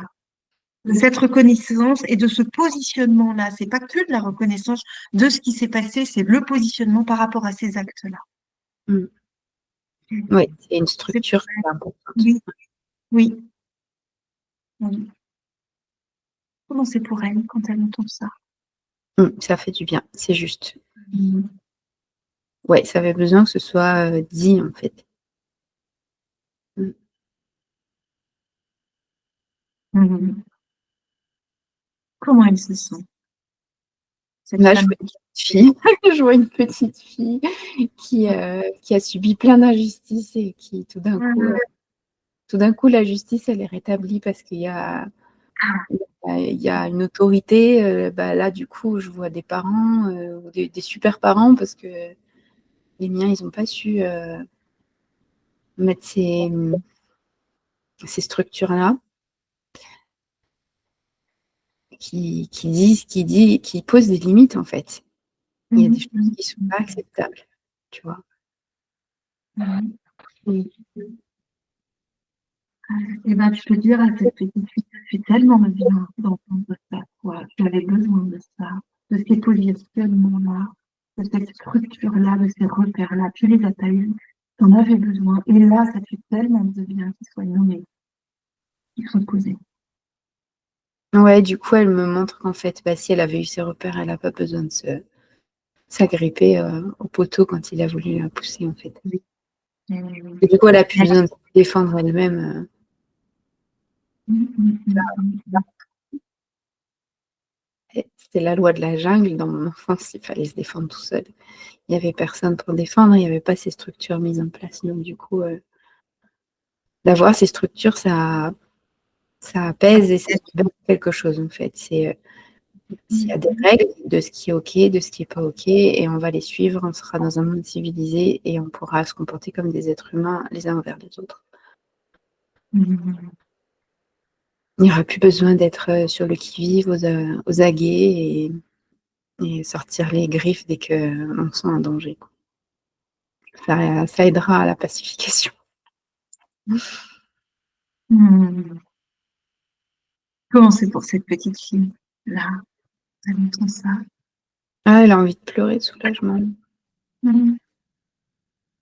[SPEAKER 2] De cette reconnaissance et de ce positionnement-là. C'est pas que de la reconnaissance de ce qui s'est passé, c'est le positionnement par rapport à ces actes-là.
[SPEAKER 1] mm. Oui, c'est une
[SPEAKER 2] C'est
[SPEAKER 1] structure qui est importante.
[SPEAKER 2] oui, oui, oui. Comment c'est pour elle quand elle entend ça?
[SPEAKER 1] Ça fait du bien, c'est juste.
[SPEAKER 2] Mm.
[SPEAKER 1] Ouais, ça avait besoin que ce soit dit, en fait. Mm.
[SPEAKER 2] Mhm. Comment elle se sent, cette
[SPEAKER 1] Là, je
[SPEAKER 2] femme?
[SPEAKER 1] vois une petite fille, je vois une petite fille qui a subi plein d'injustices et qui, tout d'un coup, la justice, elle est rétablie parce il y a une autorité. Bah, là, du coup, je vois des parents, ou des super parents, parce que les miens, ils n'ont pas su mettre ces structures-là qui posent des limites, en fait. Il y a des
[SPEAKER 2] Mhm,
[SPEAKER 1] choses
[SPEAKER 2] mhm,
[SPEAKER 1] qui ne sont pas acceptables, tu vois.
[SPEAKER 2] mhm. Oui. Et ben, je peux dire à cette petite fille, ça fait tellement bien d'entendre ça, quoi. Tu avais besoin de ça, de ces positionnements-là, de cette structure-là, de ces repères-là. Tu les as pas eus, tu en avais besoin. Et là, ça fait tellement de bien qu'ils soient nommés, qu'ils soient posés.
[SPEAKER 1] Ouais, du coup, elle me montre qu'en fait, bah, si elle avait eu ses repères, elle n'a pas besoin de s'agripper au poteau quand il a voulu la pousser, en fait.
[SPEAKER 2] Oui, oui, oui, oui.
[SPEAKER 1] Et du coup, elle n'a plus
[SPEAKER 2] Elle
[SPEAKER 1] besoin de se défendre elle-même.
[SPEAKER 2] mm, mm, mm, mm,
[SPEAKER 1] C'était la loi de la jungle. Dans mon enfance, il fallait se défendre tout seul. Il n'y avait personne pour défendre, il n'y avait pas ces structures mises en place. Donc, du coup, d'avoir ces structures, ça apaise et ça libère quelque chose, en fait. S'il y a des
[SPEAKER 2] mm.
[SPEAKER 1] règles de ce qui est OK, de ce qui n'est pas OK, et on va les suivre, on sera dans un monde civilisé et on pourra se comporter comme des êtres humains les uns envers les autres.
[SPEAKER 2] Mm.
[SPEAKER 1] Il n'y aura plus besoin d'être sur le qui-vive, aux aguets et sortir les griffes dès qu'on sent un danger, quoi. Ça aidera à la pacification.
[SPEAKER 2] Mm. Comment c'est pour cette petite fille-là, elle entend ça?
[SPEAKER 1] Ah, elle a envie de pleurer de soulagement.
[SPEAKER 2] Mm.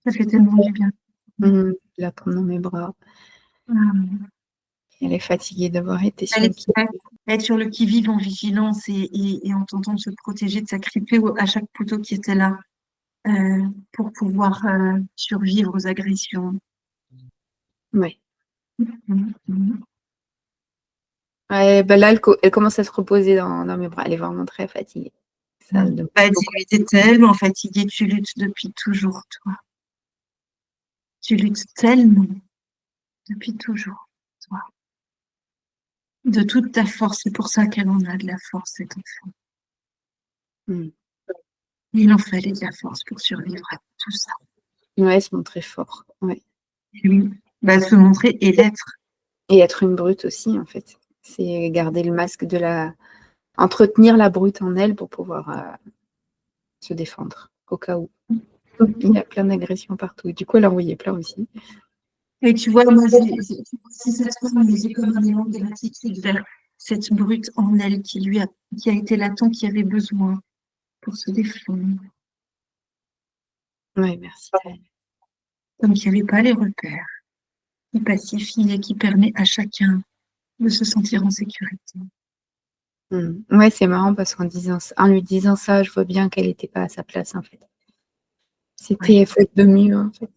[SPEAKER 2] Ça fait tellement du bien.
[SPEAKER 1] Je la prends dans mes bras.
[SPEAKER 2] Mm.
[SPEAKER 1] Elle est fatiguée d'avoir été
[SPEAKER 2] Elle
[SPEAKER 1] sur le
[SPEAKER 2] est
[SPEAKER 1] qui.
[SPEAKER 2] être sur le qui-vive en vigilance et en tentant de se protéger, de s'agripper à chaque poteau qui était là pour pouvoir survivre aux agressions.
[SPEAKER 1] Ouais.
[SPEAKER 2] Mm.
[SPEAKER 1] Ouais, bah là, elle commence à se reposer dans mes bras. Elle est vraiment très fatiguée. Ça demande
[SPEAKER 2] Bah,
[SPEAKER 1] beaucoup.
[SPEAKER 2] tu étais tellement fatiguée, tu luttes depuis toujours, toi. Tu luttes tellement depuis toujours, toi. De toute ta force, c'est pour ça qu'elle en a de la force, cet enfant.
[SPEAKER 1] Mm.
[SPEAKER 2] Il en fallait de la force pour survivre à tout ça.
[SPEAKER 1] Ouais, se montrer fort. Ouais.
[SPEAKER 2] Et oui, bah, se montrer et l'être.
[SPEAKER 1] Et être une brute aussi, en fait. C'est garder le masque entretenir la brute en elle pour pouvoir se défendre, au cas où. Il y a plein d'agressions partout. Du coup, elle en voyait plein aussi.
[SPEAKER 2] Et tu vois, moi, si cette femme, j'ai comme un élan de gratitude vers cette brute en elle qui a été là tant, qui avait besoin pour se défendre.
[SPEAKER 1] Ouais, merci.
[SPEAKER 2] comme il n'y avait pas les repères, qui pacifie et qui permet à chacun de se sentir en sécurité.
[SPEAKER 1] Ouais, c'est marrant parce en lui disant ça, je vois bien qu'elle n'était pas à sa place, en fait. C'était faute de mieux, en fait.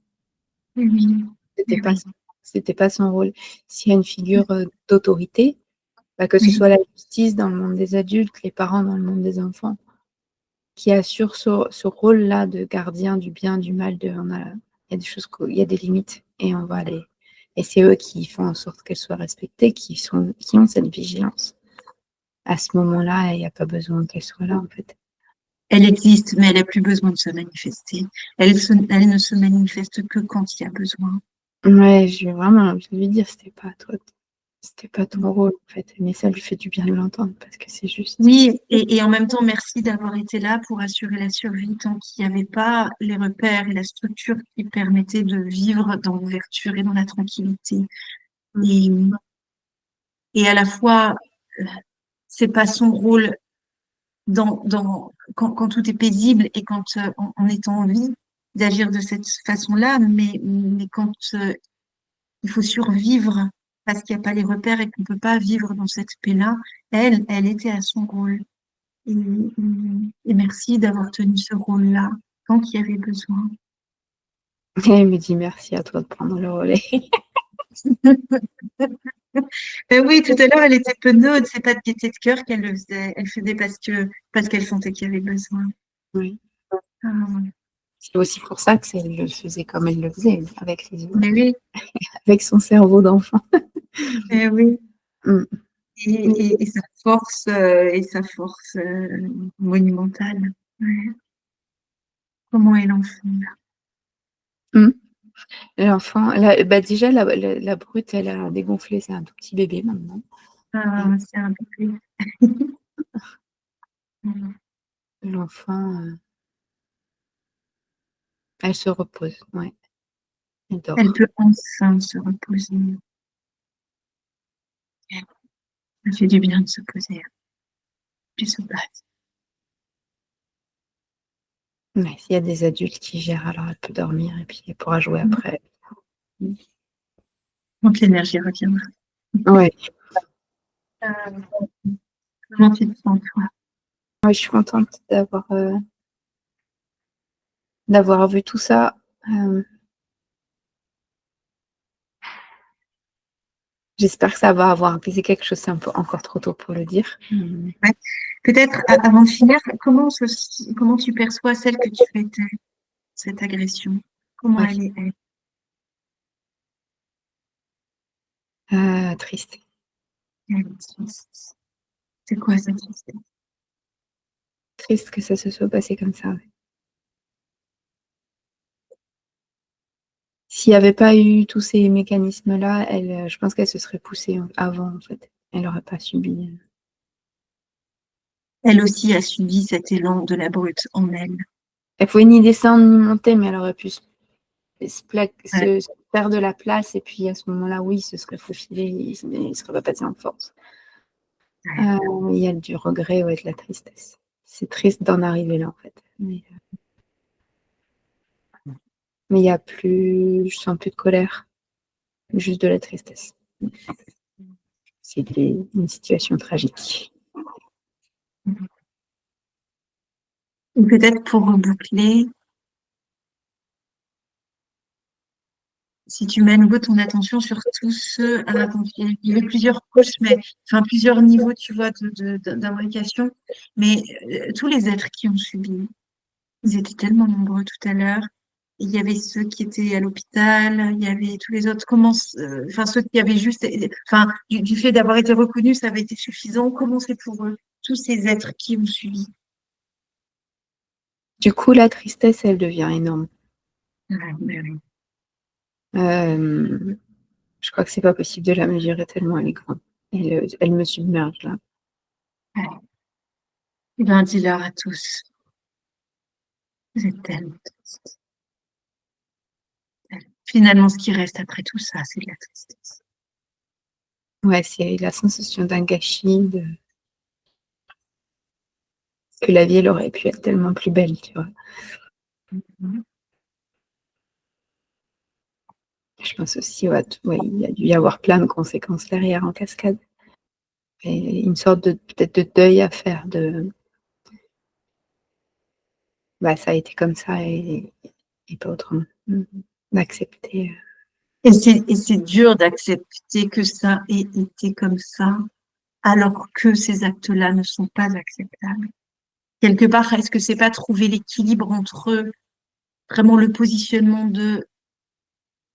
[SPEAKER 2] Oui,
[SPEAKER 1] C'était pas
[SPEAKER 2] oui,
[SPEAKER 1] son, c'était pas son rôle. S'il y a une figure d'autorité, que ce
[SPEAKER 2] oui.
[SPEAKER 1] soit la justice dans le monde des adultes, les parents dans le monde des enfants, qui assure ce rôle-là de gardien du bien, du mal, il y a des choses, il y a des limites et on va les, et c'est eux qui font en sorte qu'elles soient respectées, qui ont cette vigilance. À ce moment-là, il n'y a pas besoin qu'elle soit là, en fait.
[SPEAKER 2] Elle existe, mais elle n'a plus besoin de se manifester. Elle ne se manifeste que quand il y a besoin.
[SPEAKER 1] Ouais, j'ai vraiment envie de lui dire, c'était pas ton rôle, en fait. Mais ça lui fait du bien de l'entendre parce que c'est juste.
[SPEAKER 2] Oui, et en même temps, merci d'avoir été là pour assurer la survie tant qu'il n'y avait pas les repères et la structure qui permettaient de vivre dans l'ouverture et dans la tranquillité. Et, et à la fois, euh, c'est pas son rôle quand tout est paisible et quand on est en vie d'agir de cette façon-là, mais quand il faut survivre parce qu'il n'y a pas les repères et qu'on ne peut pas vivre dans cette paix-là, elle était à son rôle. Et merci d'avoir tenu ce rôle-là quand il y avait besoin.
[SPEAKER 1] Et elle me dit merci à toi de prendre le relais.
[SPEAKER 2] Ben oui, tout à l'heure, elle était penaude, c'est pas de gaieté de cœur qu'elle le faisait. Elle faisait parce qu'elle sentait qu'il y avait besoin.
[SPEAKER 1] Oui.
[SPEAKER 2] Ah,
[SPEAKER 1] C'est aussi pour ça que elle le faisait comme elle le faisait, avec les autres,
[SPEAKER 2] mais oui,
[SPEAKER 1] avec son cerveau d'enfant.
[SPEAKER 2] mais oui.
[SPEAKER 1] Mm.
[SPEAKER 2] Et sa force monumentale. Ouais. Comment elle en fait là.
[SPEAKER 1] Mm. L'enfant, déjà, la brute, elle a dégonflé, c'est un tout petit bébé maintenant. Et
[SPEAKER 2] Ah, c'est un bébé.
[SPEAKER 1] l'enfant, elle se repose, ouais, elle
[SPEAKER 2] Elle
[SPEAKER 1] dort.
[SPEAKER 2] peut enfin se reposer. Ça fait du bien de se poser, puis se battre.
[SPEAKER 1] Mais s'il y a des adultes qui gèrent, alors elle peut dormir et puis elle pourra jouer après.
[SPEAKER 2] Donc l'énergie reviendra.
[SPEAKER 1] Ouais,
[SPEAKER 2] Comment tu te sens, toi?
[SPEAKER 1] ouais, je suis contente d'avoir vu tout ça. Euh, J'espère que ça va avoir apaisé quelque chose, c'est un peu encore trop tôt pour le dire.
[SPEAKER 2] Ouais. Peut-être avant de finir, comment tu perçois celle que tu étais, cette agression? Comment
[SPEAKER 1] Ouais.
[SPEAKER 2] elle est, elle?
[SPEAKER 1] Triste.
[SPEAKER 2] Elle est triste. C'est quoi cette tristesse?
[SPEAKER 1] Triste que ça se soit passé comme ça. Ouais. S'il n'y avait pas eu tous ces mécanismes-là, je pense qu'elle se serait poussée avant, en fait. Elle n'aurait pas subi.
[SPEAKER 2] Elle aussi a subi cet élan de la brute en elle.
[SPEAKER 1] Elle pouvait ni descendre ni monter, mais elle aurait pu
[SPEAKER 2] Ouais,
[SPEAKER 1] se faire de la place. Et puis à ce moment-là, oui, il se serait faufilé, il ne serait pas passé en force.
[SPEAKER 2] ouais.
[SPEAKER 1] Il y a du regret, ouais, de la tristesse. C'est triste d'en arriver là, en fait. Mais il y a plus, je sens plus de colère, juste de la tristesse. C'était une situation tragique.
[SPEAKER 2] Et peut-être pour reboucler, si tu mets à nouveau ton attention sur tous ceux, attends, il y avait plusieurs couches, mais enfin plusieurs niveaux, tu vois, d'imbrication, mais tous les êtres qui ont subi, ils étaient tellement nombreux tout à l'heure. Il y avait ceux qui étaient à l'hôpital, il y avait tous les autres. Enfin ceux qui avaient juste, enfin du fait d'avoir été reconnus, ça avait été suffisant. Comment c'est pour eux, tous ces êtres qui ont subi?
[SPEAKER 1] Du coup, la tristesse, elle devient énorme.
[SPEAKER 2] Ah, mais oui.
[SPEAKER 1] Euh, je crois que c'est pas possible de la mesurer tellement elle est grande. Elle me submerge là.
[SPEAKER 2] Ouais. Eh bien, dis-leur à tous, vous êtes tellement tristes. Finalement, ce qui reste après tout ça, c'est de la tristesse.
[SPEAKER 1] Ouais, c'est la sensation d'un gâchis, que la vie, elle aurait pu être tellement plus belle, tu vois.
[SPEAKER 2] Mhm.
[SPEAKER 1] Je pense aussi, ouais, il y a dû y avoir plein de conséquences derrière en cascade. Et une sorte de peut-être de deuil à faire ça a été comme ça et pas autrement. D'accepter.
[SPEAKER 2] Et c'est dur d'accepter que ça ait été comme ça, alors que ces actes-là ne sont pas acceptables. Quelque part, est-ce que c'est pas trouver l'équilibre entre vraiment le positionnement de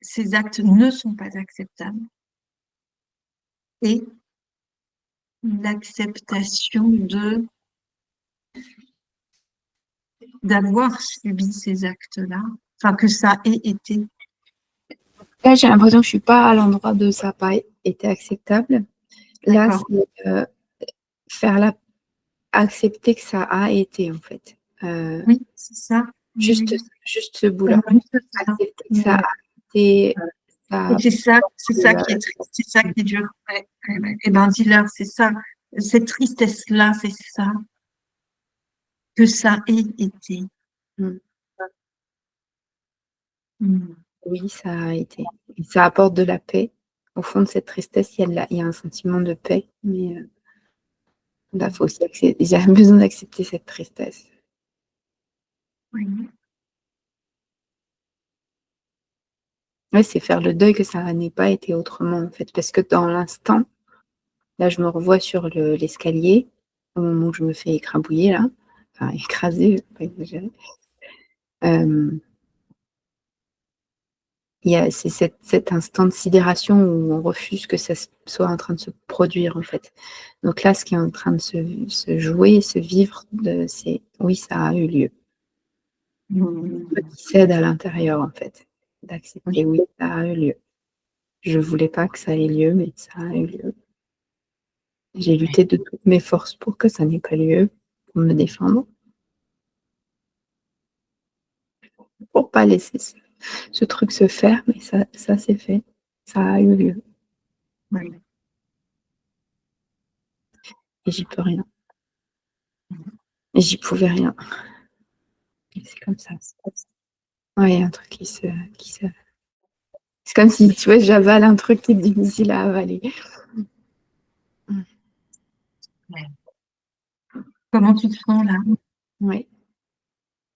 [SPEAKER 2] ces actes ne sont pas acceptables et l'acceptation d'avoir subi ces actes-là, enfin que ça ait été.
[SPEAKER 1] Là, j'ai l'impression que je suis pas à l'endroit de ça n'a pas été acceptable. Là, c'est accepter que ça a été, en fait.
[SPEAKER 2] Oui, c'est ça.
[SPEAKER 1] Juste ce bout-là. Accepter que ça a été.
[SPEAKER 2] Et c'est ça qui est triste, c'est ça qui est dur. Eh ben, dis-leur, c'est ça. Cette tristesse-là, c'est ça. Que ça ait été.
[SPEAKER 1] Oui, ça a été. Et ça apporte de la paix. Au fond de cette tristesse, il y a un sentiment de paix, mais là, faut aussi j'ai besoin d'accepter cette tristesse.
[SPEAKER 2] Oui.
[SPEAKER 1] Ouais, c'est faire le deuil que ça n'ait pas été autrement, en fait. Parce que dans l'instant, là, je me revois sur l'escalier, au moment où je me fais écrabouiller, là. Enfin, écraser, je vais pas exagérer. C'est cet instant de sidération où on refuse que ça soit en train de se produire, en fait. Donc là, ce qui est en train de se jouer, se vivre, c'est oui, ça a eu lieu. Qui cède à l'intérieur, en fait. D'accepter, oui, ça a eu lieu. Je voulais pas que ça ait lieu, mais ça a eu lieu. J'ai lutté de toutes mes forces pour que ça n'ait pas lieu, pour me défendre. Pour pas laisser ce truc se faire, mais ça c'est fait. Ça a eu lieu.
[SPEAKER 2] Oui.
[SPEAKER 1] Et j'y peux rien. Et j'y pouvais rien. Et c'est comme ça. Ouais, il y a un truc qui se. C'est comme si, tu vois, j'avale un truc qui est difficile à avaler.
[SPEAKER 2] Ouais. Comment tu te sens là?
[SPEAKER 1] Oui,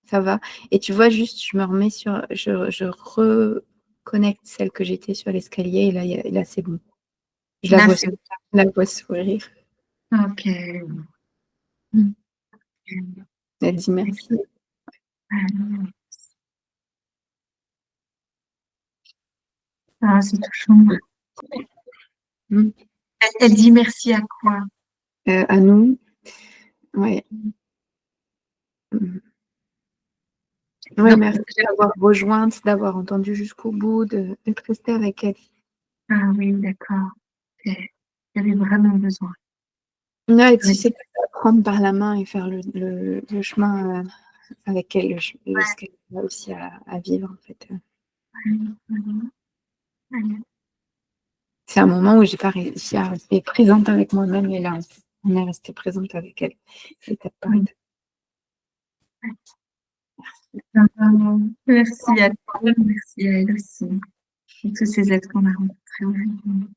[SPEAKER 1] ça va. Et tu vois, juste, je me remets sur. Je reconnecte celle que j'étais sur l'escalier et là c'est bon. Je la vois sourire.
[SPEAKER 2] Ok.
[SPEAKER 1] Elle dit merci.
[SPEAKER 2] Ah, c'est touchant. Elle dit merci à quoi?
[SPEAKER 1] À nous. Ouais. Ouais, merci d'avoir rejointe, d'avoir entendu jusqu'au bout, d'être restée avec elle.
[SPEAKER 2] Ah oui, d'accord. J'avais vraiment besoin.
[SPEAKER 1] Ouais, tu sais, prendre par la main et faire le chemin avec elle, ce qu'elle a aussi à vivre, en fait. C'est un moment où j'ai pas réussi à rester présente avec moi-même, et là, on est resté présente avec elle, étape par étape.
[SPEAKER 2] Merci à toi, merci à elle aussi. Et tous ces êtres qu'on a rencontrés aujourd'hui.